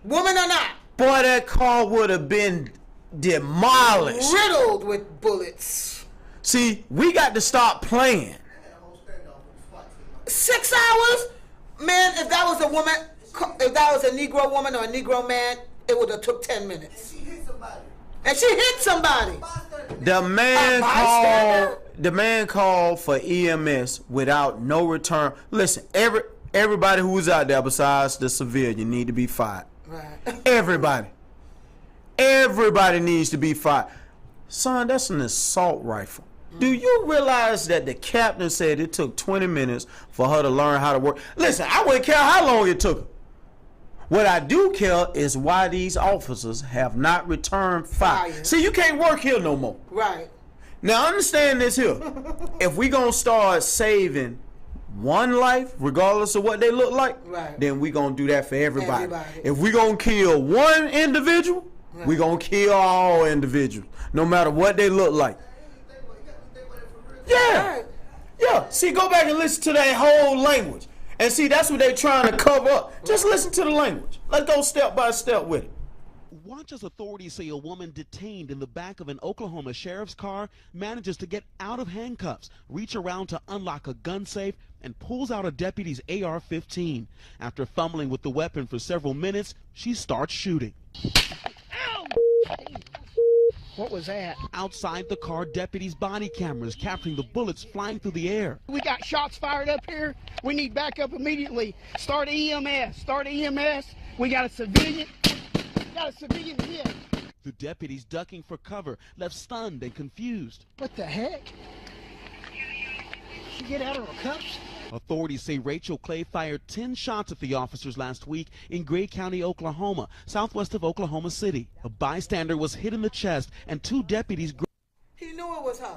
Woman or not, Boy, that car would have been demolished. riddled with bullets. See, we got to stop playing. 6 hours? Man, if that was a woman, if that was a Negro woman or a Negro man, it would have took 10 minutes. And she hit somebody. The man bystander? called for EMS without no return. Listen, everybody who was out there besides the civilian need to be fired. Right. Everybody needs to be fired. Son, that's an assault rifle. Do you realize that the captain said it took 20 minutes for her to learn how to work? Listen, I wouldn't care how long it took her. What I do care is why these officers have not returned fire. See, you can't work here no more. Right. Now, understand this here. If we gonna start saving one life, regardless of what they look like, then we gonna do that for everybody. If we gonna kill one individual, we gonna kill all individuals, no matter what they look like. Yeah. Yeah. See, go back and listen to that whole language. And see, that's what they're trying to cover up. Just listen to the language. Let's go step by step with it. Watch as authorities say a woman detained in the back of an Oklahoma sheriff's car manages to get out of handcuffs, reach around to unlock a gun safe, and pulls out a deputy's AR-15. After fumbling with the weapon for several minutes, she starts shooting. Ow! What was that? Outside the car, deputies' body cameras capturing the bullets flying through the air. We got shots fired up here. We need backup immediately. Start EMS. Start EMS. We got a civilian. Got a civilian here. The deputies ducking for cover left stunned and confused. What the heck? She get out of her cups? Authorities say Rachel Clay fired 10 shots at the officers last week in Gray County, Oklahoma, southwest of Oklahoma City. A bystander was hit in the chest and 2 deputies. He knew it was her.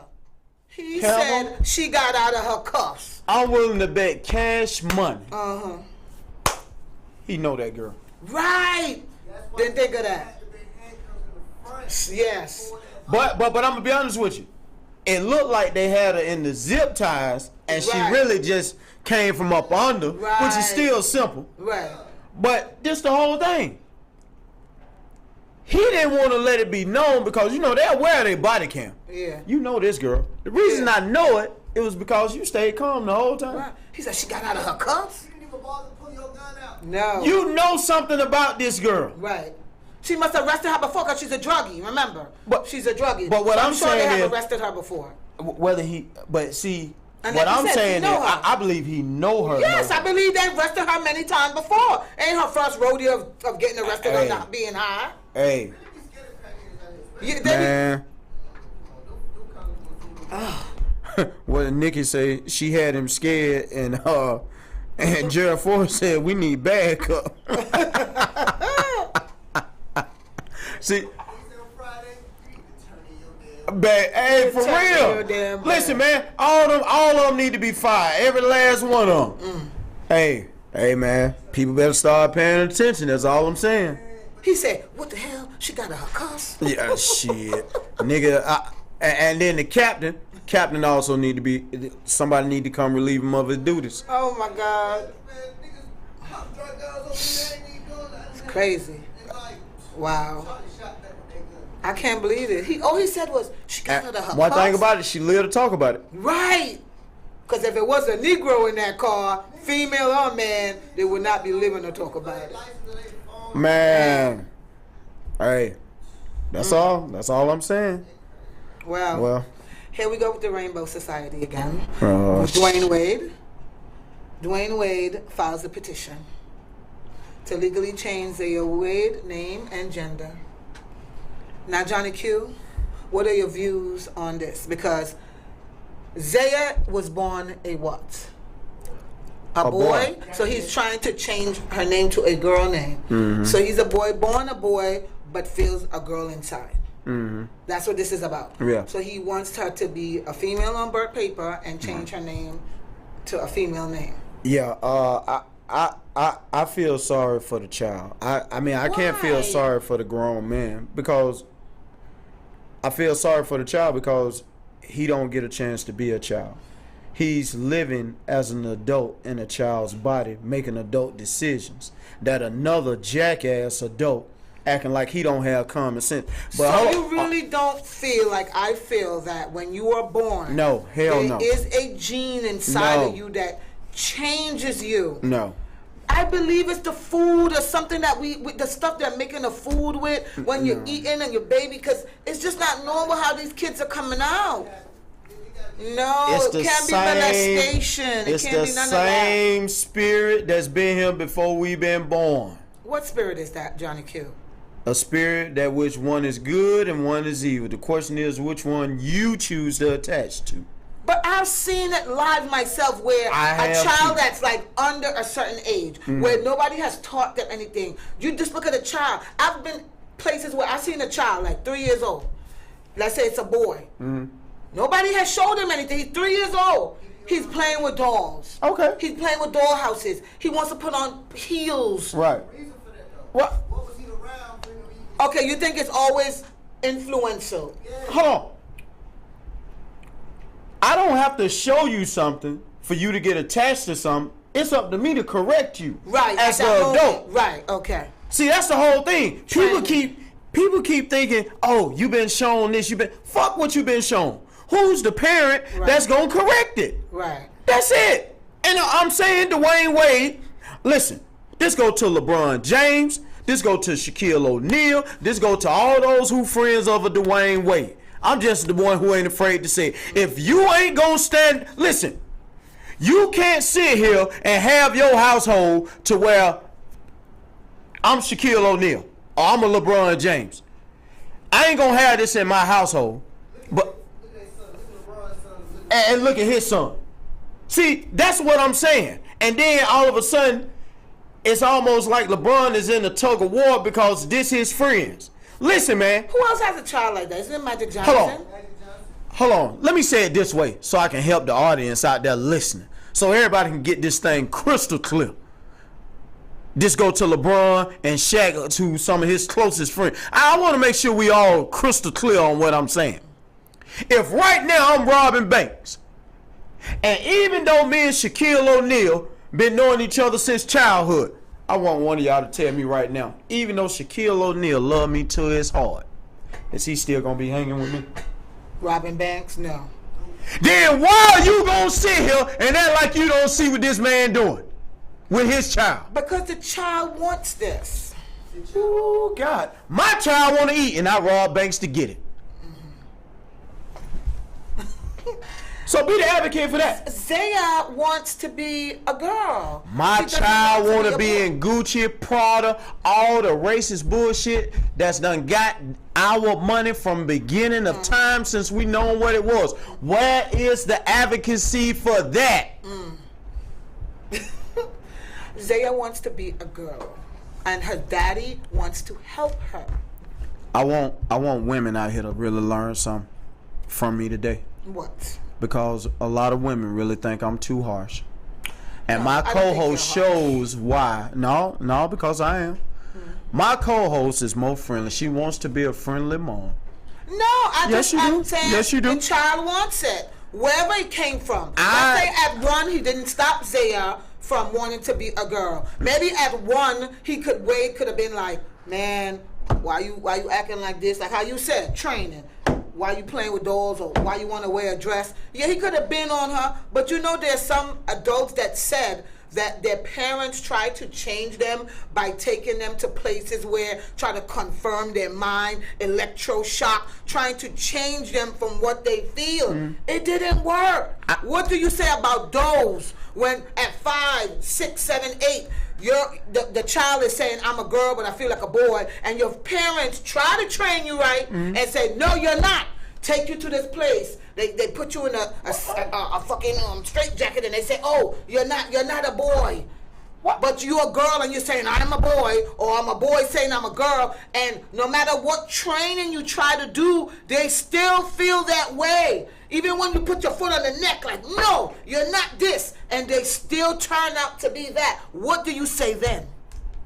He Campbell? said she got out of her cuffs. I'm willing to bet cash money. Uh-huh. He know that girl. Right. Didn't think of that. Yes. But I'm gonna be honest with you. It looked like they had her in the zip ties, and she Right. really just came from up under, which Right. is still simple. Right. But this the whole thing. He didn't want to let it be known because you know they'll wear their body cam. Yeah. You know this girl. The reason I know it was because you stayed calm the whole time. Right. He said she got out of her cuffs. You didn't even bother to pull your gun out. No. You know something about this girl. Right. She must have arrested her before because she's a druggie, remember? But she's a druggie. but what So I'm sure saying they have is- arrested her before. Whether he, but see, And what like you I'm said, saying he is, know her. I believe he know her. Yes, know I her. believe they arrested her many times before. Ain't her first rodeo of getting arrested Hey. or not being high. Hey, Yeah, man. What did Nikki say? She had him scared, and Gerald Ford said we need backup. See, hey, for Turn your real. damn Listen, man, all of them need to be fired. Every last one of them. Hey, man, people better start paying attention. That's all I'm saying. He said, what the hell? She got out of her cuffs? Yeah, shit, nigga. And then the captain also need to be. Somebody need to come relieve him of his duties. Oh my God. It's crazy. Wow. I can't believe it. All he said was, she got out of her One cuffs. thing about it, she lived to talk about it. Right. Because if it was a Negro in that car, female or man, they would not be living to talk about it. Man, hey, that's all. That's all I'm saying. Well, Well, here we go with the Rainbow Society again. Oh, With Dwayne Wade. Dwayne Wade files a petition to legally change their Wade name and gender. Now, Johnny Q, what are your views on this? Because Zaya was born a what? A boy. So he's trying to change her name to a girl name. Mm-hmm. So he's a boy, born a boy, but feels a girl inside. That's what this is about. Yeah. So he wants her to be a female on birth paper and change her name to a female name. yeah. I feel sorry for the child. I mean, I can't feel Why? sorry for the grown man because I feel sorry for the child because he don't get a chance to be a child. He's living as an adult in a child's body, making adult decisions that another jackass adult acting like he don't have common sense. But So you really don't feel like I feel that when you are born, No, hell no. there is a gene inside No. of you that changes you. no. I believe it's the food or something that with the stuff they're making the food with when you're eating and your baby, because it's just not normal how these kids are coming out. No, It's it the can't be same. molestation. It It's can't the be none of that. same spirit that's been here before we been born. What spirit is that, Johnny Q? A spirit that which one is good and one is evil. The question is which one you choose to attach to. But I've seen it live myself where I a have child too. that's like under a certain age, where nobody has taught them anything. You just look at a child. I've been places where I've seen a child like 3 years old. Let's say it's a boy. Nobody has showed him anything. He's 3 years old. He's playing with dolls. Okay. He's playing with doll houses. He wants to put on heels. Right. What? Okay, you think it's always influential? Hold on. I don't have to show you something for you to get attached to something. It's up to me to correct you. Right. As at an that moment. adult. Right. Okay. See, that's the whole thing. People Training. keep thinking, oh, you've been shown this, fuck what you've been shown. Who's the parent Right. that's gonna correct it? Right. That's it. And I'm saying Dwayne Wade, listen, this go to LeBron James, this go to Shaquille O'Neal, this go to all those who friends of a Dwayne Wade. I'm just the one who ain't afraid to say it. If you ain't gonna stand, listen, you can't sit here and have your household to where I'm Shaquille O'Neal or I'm a LeBron James. I ain't gonna have this in my household. But and look at his son. See, that's what I'm saying. And then all of a sudden, it's almost like LeBron is in a tug of war because this his friends. Listen, man. Who else has a child like that? Isn't it Magic Johnson? Hold on. Let me say it this way so I can help the audience out there listening. So everybody can get this thing crystal clear. This go to LeBron and Shaq, to some of his closest friends. I want to make sure we all crystal clear on what I'm saying. If right now I'm Robin Banks, and even though me and Shaquille O'Neal been knowing each other since childhood, I want one of y'all to tell me right now, even though Shaquille O'Neal love me to his heart, is he still gonna be hanging with me? Robin Banks, no. Then why are you gonna sit here and act like you don't see what this man doing with his child? Because the child wants this. Oh God, my child want to eat, and I rob Banks to get it. So be the advocate for that. Zaya wants to be a girl. My She child doesn't want to a be boy. in Gucci, Prada, all the racist bullshit that's done got our money from beginning of time since we known what it was. Where is the advocacy for that? Zaya wants to be a girl, and her daddy wants to help her. I want women out here to really learn something from me today. What? Because a lot of women really think I'm too harsh. And No, my I don't think co-host you're harsh. shows why. No, because I am. My co-host is more friendly. She wants to be a friendly mom. No, I'm saying Yes, you do. the child wants it. Wherever it came from. I- Let's say at one, he didn't stop Zaya from wanting to be a girl. Maybe at one, Wade could have been like, man, why you acting like this? Like how you said, training. Why you playing with dolls, or why you want to wear a dress? Yeah, he could have been on her, but you know there's some adults that said that their parents tried to change them by taking them to places where try to confirm their mind, electroshock, trying to change them from what they feel. It didn't work. What do you say about those when at 5, 6, 7, 8, the child is saying, I'm a girl, but I feel like a boy, and your parents try to train you right and say, no, you're not. Take you to this place. They put you in a fucking straight jacket, and they say, oh, you're not a boy. But you're a girl, and you're saying, I'm a boy, or I'm a boy saying I'm a girl, and no matter what training you try to do, they still feel that way. Even when you put your foot on the neck, like, no, you're not this, and they still turn out to be that. What do you say then?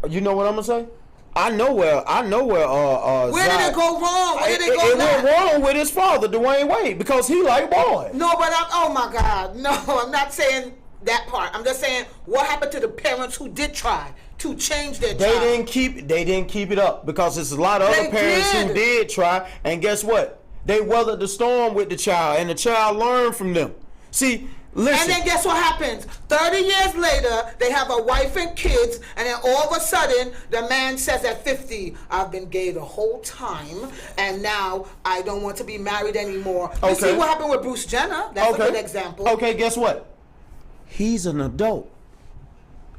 You know what I'm gonna say? I know where Where did it go wrong? Where did it go It went wrong with his father, Dwayne Wade, because he like boys. No, but oh my God, no, I'm not saying that part. I'm just saying what happened to the parents who did try to change their child. They didn't keep it up, because there's a lot of other parents who did try, and guess what? They weathered the storm with the child, and the child learned from them. See, listen. And then guess what happens? 30 years later, they have a wife and kids, and then all of a sudden, the man says at 50, I've been gay the whole time, and now I don't want to be married anymore. You see what happened with Bruce Jenner? That's a good example. Okay, guess what? He's an adult.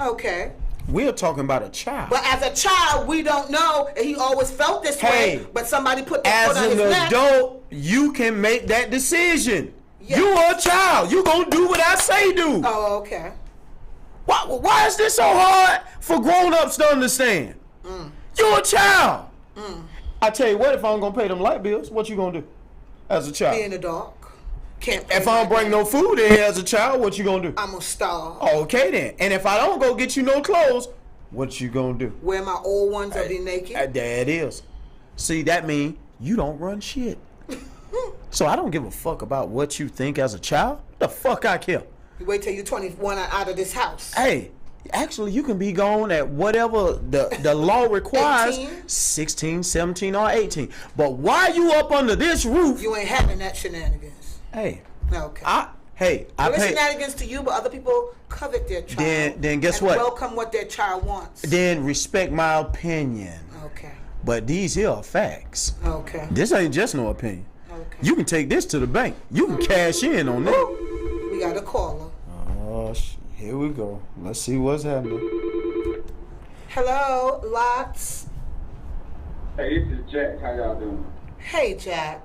Okay. We're talking about a child. But as a child, we don't know, and he always felt this way, but somebody put their foot on his neck. As an adult, you can make that decision. Yes. You are a child. You gonna do what I say do. Oh, okay. Why is this so hard for grown-ups to understand? You're a child. I tell you what, if I'm gonna pay them light bills, what you gonna do as a child? Be in the dark. If I don't bring no food in as a child, what you gonna do? I'm gonna starve. Okay then. And if I don't go get you no clothes, what you gonna do? Wear my old ones or be naked? There it is. See, that means you don't run shit. So I don't give a fuck about what you think as a child. The fuck I care. You wait till you're 21 and out of this house. Hey, actually you can be gone at whatever the law requires. 18? 16, 17, or 18. But while you up under this roof, you ain't having that shenanigans. Hey. Okay. I pay. Shenanigans to you, but other people covet their child. Then guess and what? Welcome what their child wants. Then respect my opinion. Okay. But these here are facts. Okay. This ain't just no opinion. Okay. You can take this to the bank. You can cash in on that. We got a caller. Oh, here we go. Let's see what's happening. Hello, Lots. Hey, this is Jack. How y'all doing? Hey, Jack.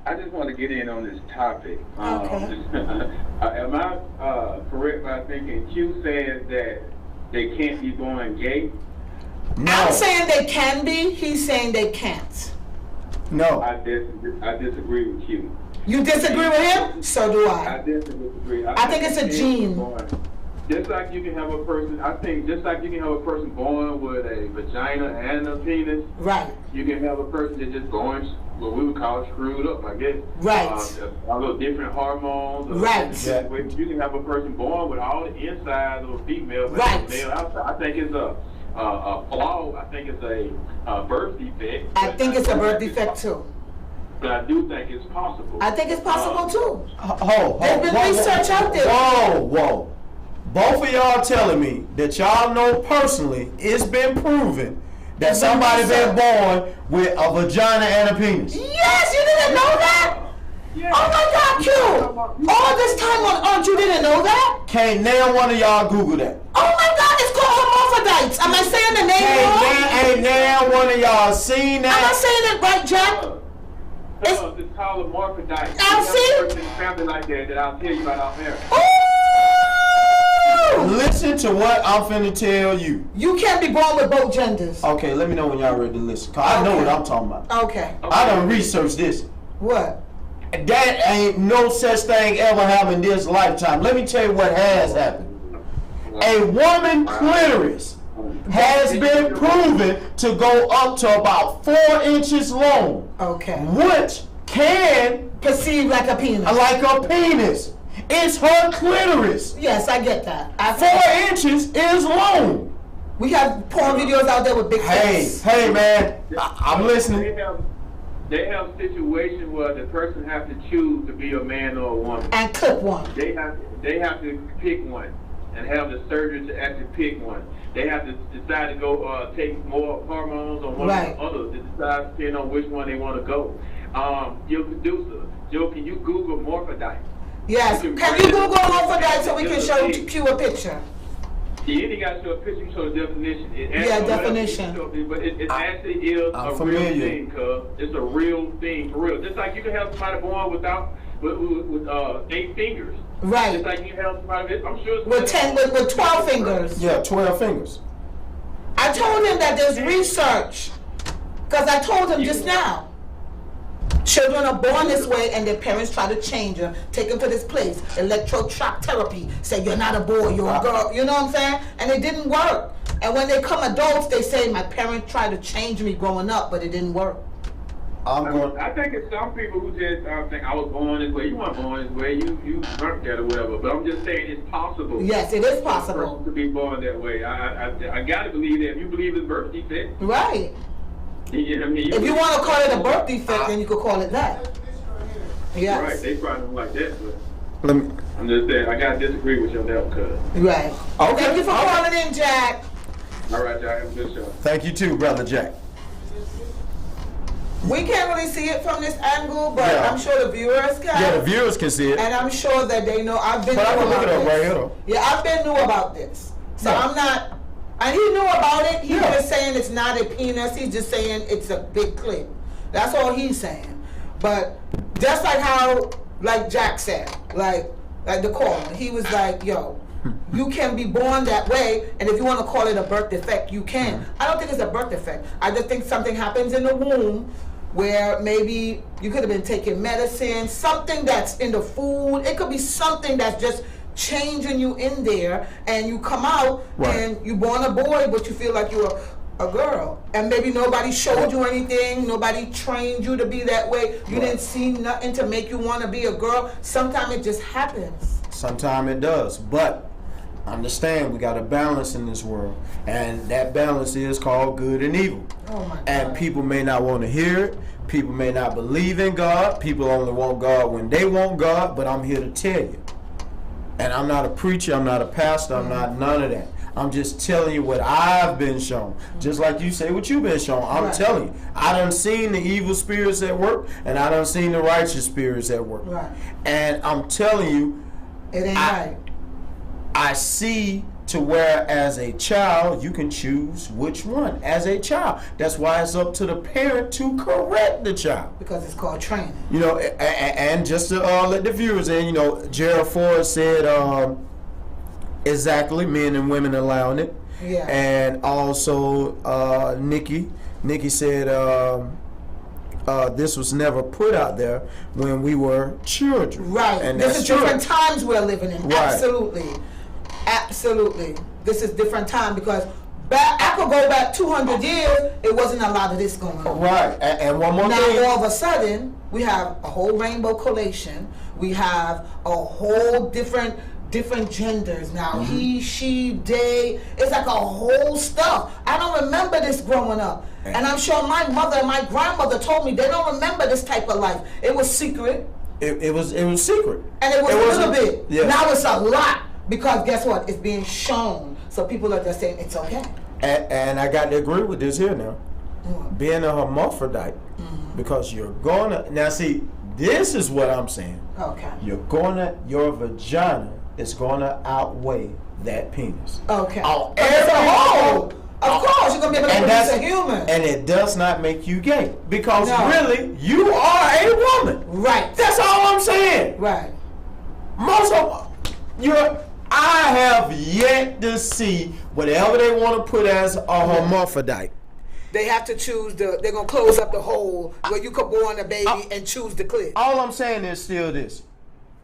I just want to get in on this topic. Okay. Am I correct by thinking Q says that they can't be born gay? No. I'm saying they can be. He's saying they can't. No. I disagree with Q. You disagree with him? So do I. I disagree. I think it's a gene. Just like you can have a person, I think just like you can have a person born with a vagina and a penis. Right. You can have a person that's just born, what we would call screwed up, I guess. Right. A little different hormones. Right. You can have a person born with all the insides of a female, but right. male outside. I think it's a flaw. I think it's a birth defect. I think it's a birth defect too. But I do think it's possible. I think it's possible too. There's been research out there. Whoa. Both of y'all telling me that y'all know personally it's been proven that somebody been born with a vagina and a penis. Yes, you didn't know that? Yeah. Oh my God, Q! All this time on Earth, you didn't know that? Can't now one of y'all Google that. Oh my God, it's called hermaphrodites. Am I saying the name wrong? Ain't now one of y'all seen that? Am I saying it right, Jack? It's called a morphodite. I'll see. Family like that I'll tell you about out there. Listen to what I'm finna tell you. You can't be born with both genders. Okay, let me know when y'all ready to listen. Cause I know what I'm talking about. Okay. I done researched this. What? That ain't no such thing ever happened in this lifetime. Let me tell you what has happened. A woman clitoris has been proven to go up to about 4 inches long. Okay. Which can perceive like a penis. Like a penis. It's her clitoris. Yes, I get that. 4 inches is long. We have porn videos out there with big tits. Hey man, I'm listening. They have situations where the person has to choose to be a man or a woman. And clip one. They have to pick one and have the surgery to actually pick one. They have to decide to go take more hormones on one or the other to decide depending on which one they want to go. Your producer, Joe, can you Google morphodite? Yes. Can you Google morphodite so we can show Q a picture? You ain't got to show a picture, you show the definition. Definition. But it actually is a real thing, cuz. It's a real thing, for real. Just like you can have somebody born with 8 fingers. Right. Just like you can have somebody, I'm sure with 12 fingers. Yeah, 12 fingers. I told him that there's research. Because I told him just now. Children are born this way and their parents try to change them, take them to this place, electroshock therapy, say you're not a boy, you're a girl, you know what I'm saying? And it didn't work. And when they come adults, they say my parents tried to change me growing up, but it didn't work. I think it's some people who just think I was born this way. You weren't born this way. You learned that or whatever. But I'm just saying it's possible. Yes, it is possible to be born that way. I gotta believe that. If you believe it's birth defect, right? You know what I mean? If you want to call it a birth defect, then you could call it that. Yes. Right. They probably don't like that, but I'm just saying I gotta disagree with you on that, cuz. Right. Okay. Thank you for calling in, Jack. All right, Jack. Have a good show. Thank you too, brother Jack. We can't really see it from this angle, but I'm sure the viewers can. Yeah, the viewers can see it. And I'm sure that they know. I've been. But I can look it up right here, though. Yeah, I've been new about this, so I'm not. And he knew about it. He's just saying it's not a penis. He's just saying it's a big clit. That's all he's saying. But just like how, like Jack said, like the caller, he was like, yo, you can be born that way, and if you want to call it a birth defect, you can. I don't think it's a birth defect. I just think something happens in the womb where maybe you could have been taking medicine, something that's in the food. It could be something that's just changing you in there, and you come out and you born a boy, but you feel like you're a girl, and maybe nobody showed you anything, nobody trained you to be that way, you didn't see nothing to make you want to be a girl. Sometimes it just happens. Sometimes it does, but understand we got a balance in this world, and that balance is called good and evil. Oh my God. And people may not want to hear it, people may not believe in God, people only want God when they want God, but I'm here to tell you. And I'm not a preacher, I'm not a pastor, I'm not none of that. I'm just telling you what I've been shown. Just like you say what you've been shown. I'm telling you. I done seen the evil spirits at work, and I done seen the righteous spirits at work. Right. And I'm telling you, it ain't right. I see to where as a child you can choose which one as a child. That's why it's up to the parent to correct the child. Because it's called training. You know, and just to let the viewers in, you know, Gerald Ford said exactly, men and women allowing it. Yeah. And also Nikki said this was never put out there when we were children. Right. And this that's is true. different times we're living in. Right. Absolutely. This is different time because I could go back 200 years, it wasn't a lot of this going on. Right. And one more now, thing. all of a sudden, we have a whole rainbow collation. We have a whole different genders now. He, she, they. It's like a whole stuff. I don't remember this growing up. And I'm sure my mother and my grandmother told me they don't remember this type of life. It was secret. It was secret. And it was a little bit. Yeah. Now it's a lot. Because guess what? It's being shown. So people are just saying it's okay. And I got to agree with this here now. Being a hermaphrodite. Because you're going to... Now see, this is what I'm saying. Okay. Your vagina is going to outweigh that penis. Okay. On every whole. Of course, you're going to be able to produce a human. And it does not make you gay. Because really, you are a woman. Right. That's all I'm saying. Right. Most of I have yet to see whatever they want to put as a hermaphrodite. They have to choose they're going to close up the hole where you could born a baby and choose the clit. All I'm saying is still this.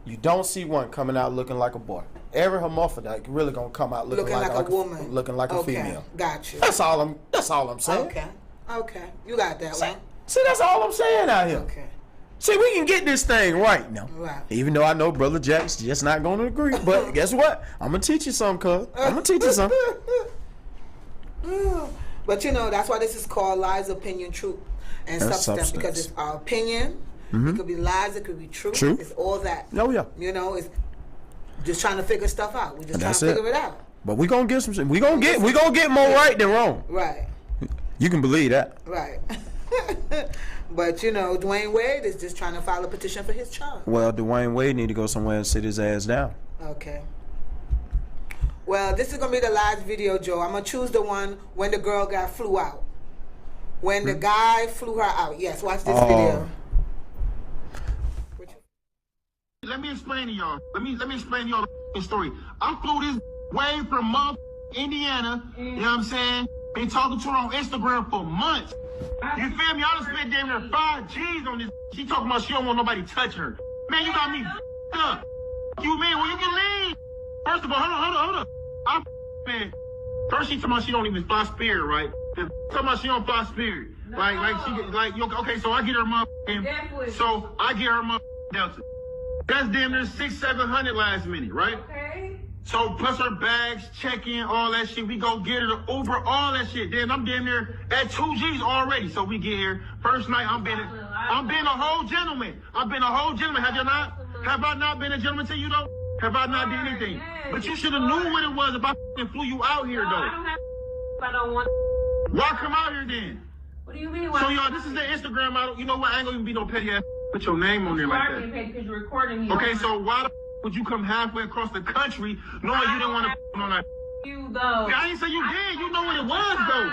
You don't see one coming out looking like a boy. Every hermaphrodite really going to come out looking like a woman. Looking like a female. Gotcha. That's all I'm saying. Okay. You got that one. See, that's all I'm saying out here. Okay. See, we can get this thing right now. Right. Even though I know Brother Jack's just not going to agree. But guess what? I'm going to teach you something, cuz. I'm going to teach you something. But you know, that's why this is called Lies, Opinion, Truth, and Substance. Because it's our opinion. It could be lies, it could be truth. It's all that. Oh, yeah. You know, it's just trying to figure stuff out. We're just trying to figure it out. But we're going to get some... We're going to get more right than wrong. Right. You can believe that. Right. But you know, Dwayne Wade is just trying to file a petition for his child. Well, Dwayne Wade need to go somewhere and sit his ass down. Okay. Well, this is gonna be the last video, Joe. I'm gonna choose the one when the girl flew out. When the guy flew her out. Yes, watch this video. Let me explain to y'all. Let me explain to y'all the story. I flew this way from Indiana. You know what I'm saying? Been talking to her on Instagram for months. You feel me? I done spent damn near 5 G's on this. She talking about she don't want nobody touching her. Man, you got me up. You mean, well, you can leave. First of all, hold on. Man, first she talking about she don't even fly Spirit, right? Talking about she don't fly Spirit. No. Okay, so I get her Delta. That's damn near 600-700 last minute, right? Okay. So plus her bags, check-in, all that shit. We go get her the Uber, all that shit. Then I'm damn near at 2 G's already. So we get here. First night, I'm being a whole gentleman. I've been a whole gentleman. Have you not? Have I not been a gentleman to you though? Have I not done anything? But you should have knew what it was if I flew you out here though. I don't want. Why come out here then? What do you mean? So y'all, this is the Instagram model. You know what? I ain't gonna even be no petty ass. Put your name on there like that. Because you're recording me. Okay, so why the would you come halfway across the country knowing you didn't want to on that? You though. I ain't say you did. You know what it was though.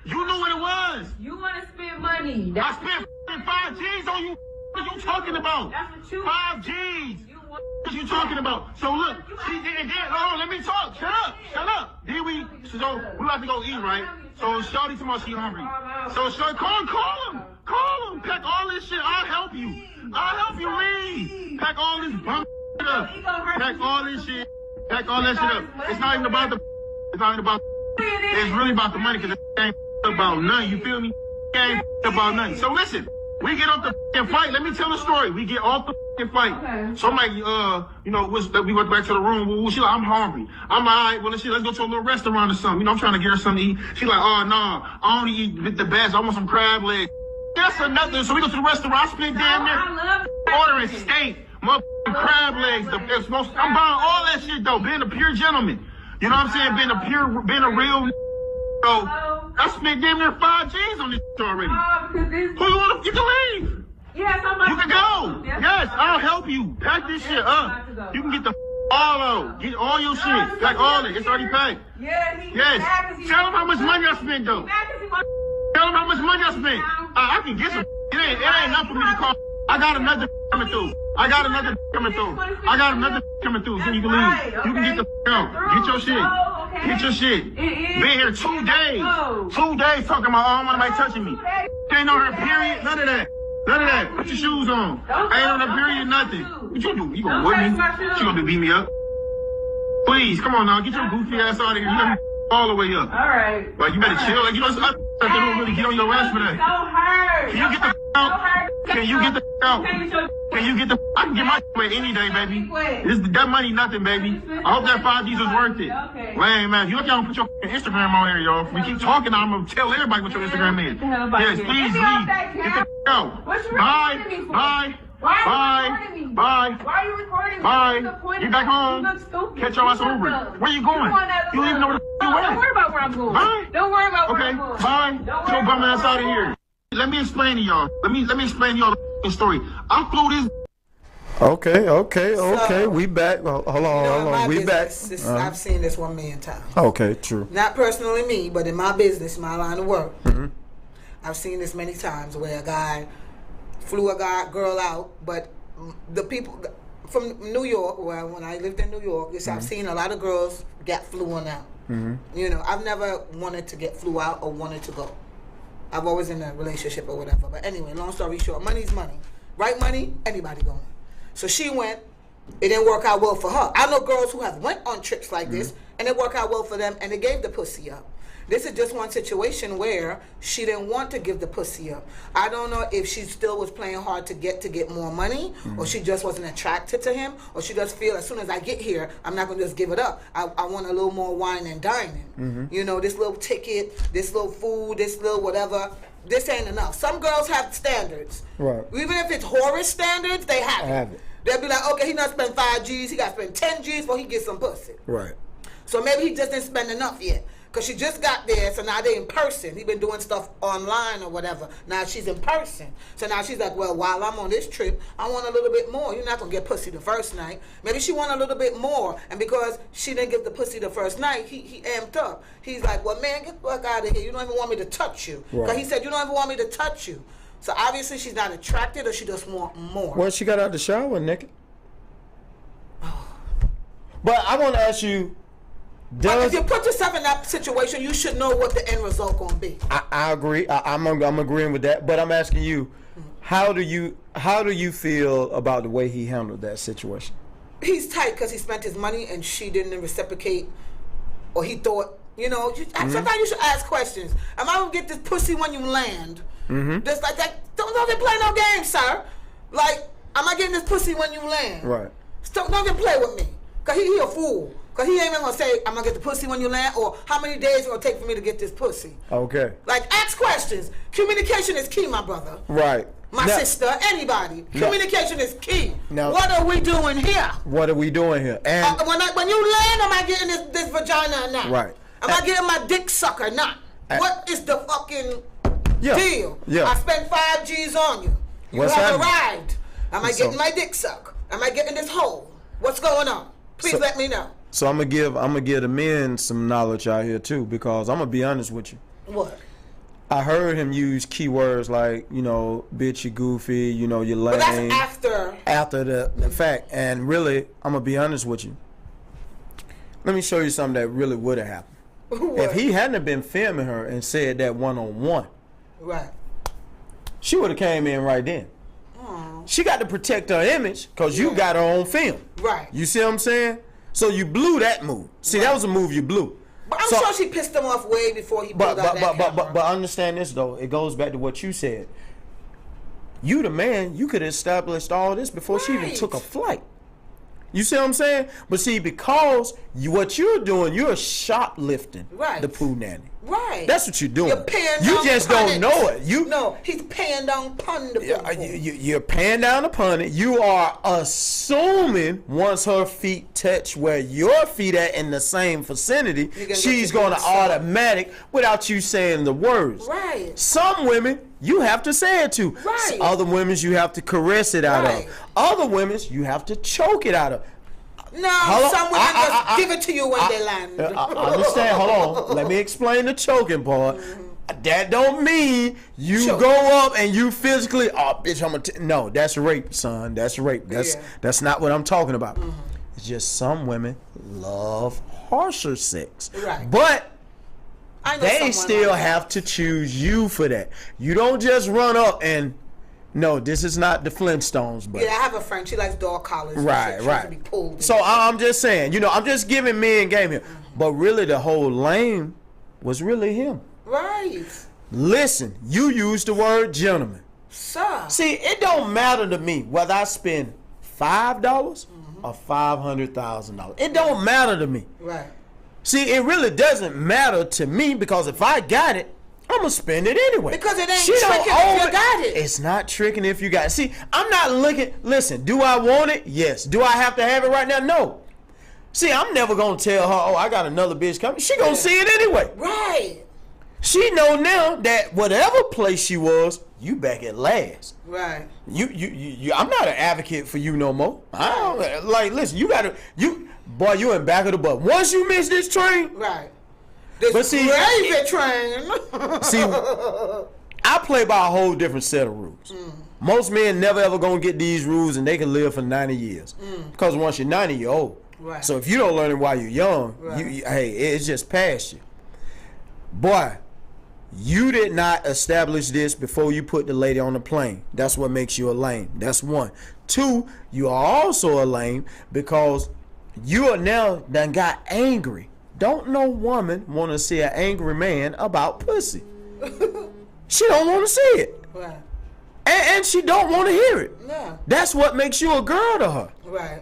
You know what it was. You want to spend money. I spent 5 G's on you. What are you talking about? That's what you 5 G's. What you talking about? So look, she did. Oh, let me talk. Shut up. Then we about to go eat, right? So Shawty talking about she hungry. So Shawty, call him. Pack all this shit. I'll help you leave. Pack all this bunk up. Pack all this shit. Pack all that shit up. It's not even about it's really about the money because it ain't about nothing. You feel me? It ain't about nothing. So listen, we get off the fight. Let me tell the story. We get off the fight. Okay. So I'm like, we went back to the room. She like, I'm hungry. I'm like, all right, well, let's go to a little restaurant or something. You know, I'm trying to get her something to eat. She like, oh, no, I only eat the best. I want some crab legs. That's another. So we go to the restaurant. I spent damn near ordering steak, motherfucking crab legs. I'm buying all that shit, though, being a pure gentleman. You know what I'm saying? Being a real. So I spent damn near 5 G's on this already. You can leave. Yes, you can go. Yes, I'll help you. Pack this shit up. You can get the All get all your shit. Like all it. It's already paid. Yeah, he Yes. mad 'cause he Tell him how much money I spent though. mad 'cause he want Tell him how much money I spent. I can get some. It ain't enough for me to call. I got another coming through. I got another coming through. So you can leave. You can get the out. Get your shit. Get your shit. Been here 2 days. 2 days talking about, oh, I don't want nobody touching me. Ain't on her period. None of that. Put your shoes on. I ain't on her period, nothing. What you do? You gonna whip me? She gonna beat me up? Please, come on now. Get your goofy ass out of here. You got me all the way up. Alright. Like, you better chill. Like, you know, I don't really get on your ass for that. Can you get the out? Can you get the out? Can you get the? I can get my away any day, baby. That money, nothing, baby. I hope that 5Gs was worth it. Lame, man. You look y'all put your Instagram on here, y'all. If we keep talking, I'm gonna tell everybody what your Instagram is. Yes, please leave. Get the out. Bye. Why are you recording me? Why are you recording me? Bye. Get back home. You look stupid. Catch your ass over. Where you going? You don't even know where you went. Don't worry about where I'm going. Bye. Don't worry about where I'm Okay, going. bye. Get your bum ass out of here. Let me explain to y'all. Let me explain to y'all the story. I flew this. Okay. We back. Hold on. We back. I've seen this 1 million times. Okay, true. Not personally me, but in my business, my line of work, Mm-hmm. I've seen this many times where a guy flew a girl out, but the people from New York, where when I lived in New York, I've seen a lot of girls get flown out. Mm-hmm. You know, I've never wanted to get flew out or wanted to go. I've always in a relationship or whatever. But anyway, long story short, money's money. Right money, anybody going. So she went. It didn't work out well for her. I know girls who have went on trips like this, and it worked out well for them, and they gave the pussy up. This is just one situation where she didn't want to give the pussy up. I don't know if she still was playing hard to get more money, or she just wasn't attracted to him, or she just feel as soon as I get here, I'm not going to just give it up. I want a little more wine and dining. You know, this little ticket, this little food, this little whatever. This ain't enough. Some girls have standards. Right. Even if it's Horace standards, they have it. They'll be like, okay, he not spend 5 G's, he got to spend 10 G's before he gets some pussy. Right. So maybe he just didn't spend enough yet. Because she just got there, so now they in person. He been doing stuff online or whatever. Now she's in person. So now she's like, well, while I'm on this trip, I want a little bit more. You're not going to get pussy the first night. Maybe she want a little bit more. And because she didn't give the pussy the first night, he amped up. He's like, well, man, get the fuck out of here. You don't even want me to touch you. Because he said, you don't even want me to touch you. So obviously she's not attracted, or she just want more. Well, she got out the shower naked. But I want to ask you, if you put yourself in that situation, you should know what the end result gonna be. I agree. I'm agreeing with that. But I'm asking you, how do you feel about the way he handled that situation? He's tight because he spent his money and she didn't reciprocate, or he thought, you know. Sometimes you should ask questions. Am I gonna get this pussy when you land? Just like that. Don't play no games, sir. Like, am I getting this pussy when you land? Right. Don't even play with me. Cause he a fool. Cause he ain't even gonna say, I'm gonna get the pussy when you land, or how many days it's gonna take for me to get this pussy. Okay. Like, ask questions. Communication is key, my brother. Right. My sister, anybody. Communication is key. Now, what are we doing here? What are we doing here? And when you land, am I getting this vagina or not? Right. Am I getting my dick sucked or not? What is the fucking deal? Yeah. I spent 5 G's on you. You have arrived. Am I getting my dick sucked? Am I getting this hole? What's going on? Please let me know. So I'm gonna give the men some knowledge out here too, because I'm gonna be honest with you. What? I heard him use keywords like, you know, bitch, you goofy, you know, you lame. But that's after the fact. And really, I'm gonna be honest with you. Let me show you something that really would have happened. What? If he hadn't have been filming her and said that one-on-one, right, she would have came in right then. She got to protect her image because you got her on film. Right. You see what I'm saying? So you blew that move. See, that was a move you blew. But I'm sure she pissed him off way before he pulled out that camera. But understand this, though. It goes back to what you said. You the man, you could have established all this before she even took a flight. You see what I'm saying? But see, because what you're doing, you're shoplifting the poo nanny. Right. That's what you're doing. You're paying you down just upon don't it. know it. No, he's paying down upon the poo. You're paying down upon it. You are assuming once her feet touch where your feet at in the same vicinity, she's going to automatic without you saying the words. Right. Some women, you have to say it to. Right. Other women, you have to caress it out of. Other women, you have to choke it out of. No, some women just give it to you when they land. I understand. Hold on. Let me explain the choking part. That don't mean you go up and you physically. Oh, bitch! No, that's rape, son. That's rape. That's not what I'm talking about. It's just some women love harsher sex, right? But they still have to choose you for that. You don't just run up and. No, this is not the Flintstones, but yeah, I have a friend. She likes dog collars. Right, right. To be pulled so I'm just saying, I'm just giving men game here, but really the whole lane was really him. Right. Listen, you used the word gentleman. Sir. See, it don't matter to me whether I spend $5 or $500,000. It don't matter to me. Right. See, it really doesn't matter to me because if I got it, I'm going to spend it anyway. Because it ain't tricking if you got it. It's not tricking if you got it. See, I'm not looking. Listen, do I want it? Yes. Do I have to have it right now? No. See, I'm never going to tell her, oh, I got another bitch coming. She going to see it anyway. Right. She know now that whatever place she was, you back at last. Right. You I'm not an advocate for you no more. I don't, listen, boy, you in back of the bus. Once you miss this train. Right. But see, gravy train. See, I play by a whole different set of rules. Most men never ever gonna get these rules and they can live for 90 years. Because once you're 90, you're old. Right. So if you don't learn it while you're young, hey, it's just past you. Boy, you did not establish this before you put the lady on the plane. That's what makes you a lame. That's one. Two, you are also a lame because you are now done got angry. Don't no woman want to see an angry man about pussy. She don't want to see it. Right. And she don't want to hear it. No. That's what makes you a girl to her. Right.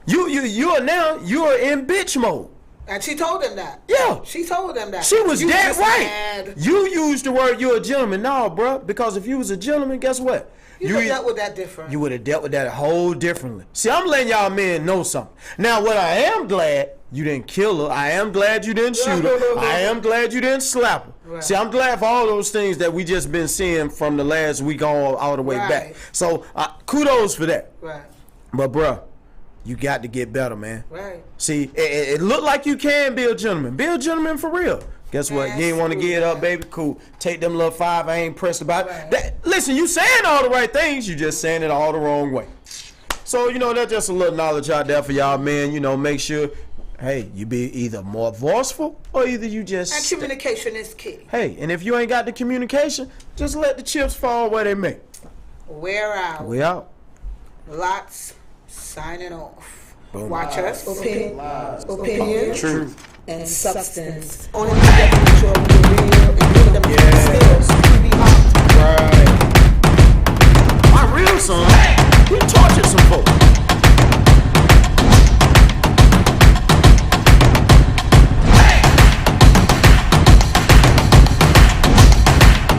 You are in bitch mode. And she told him that. Yeah. She told him that. She was dead right. Mad. You used the word you're a gentleman. No, bro, because if you was a gentleman, guess what? You would have dealt with that different. You would have dealt with that whole differently. See, I'm letting y'all men know something. Now, what I am glad, you didn't kill her. I am glad you didn't shoot her. I am glad you didn't slap her. Right. See, I'm glad for all those things that we just been seeing from the last week all the way back. So, kudos for that. Right. But, bruh, you got to get better, man. Right. See, it looked like you can be a gentleman. Be a gentleman for real. Guess what? You ain't want to get up, baby. Cool. Take them little 5. I ain't pressed about it. Listen, you saying all the right things. You just saying it all the wrong way. So, that's just a little knowledge out there for y'all, man. Make sure, hey, you be either more forceful or either you just... And communication is key. Hey, and if you ain't got the communication, just let the chips fall where they may. We're out. We out. Lots signing off. Boom. Watch us. Opinion. Truth. And substance. Only thing that can make sure we're real and give them skills to be out. Right. My real son, he tortured some folks.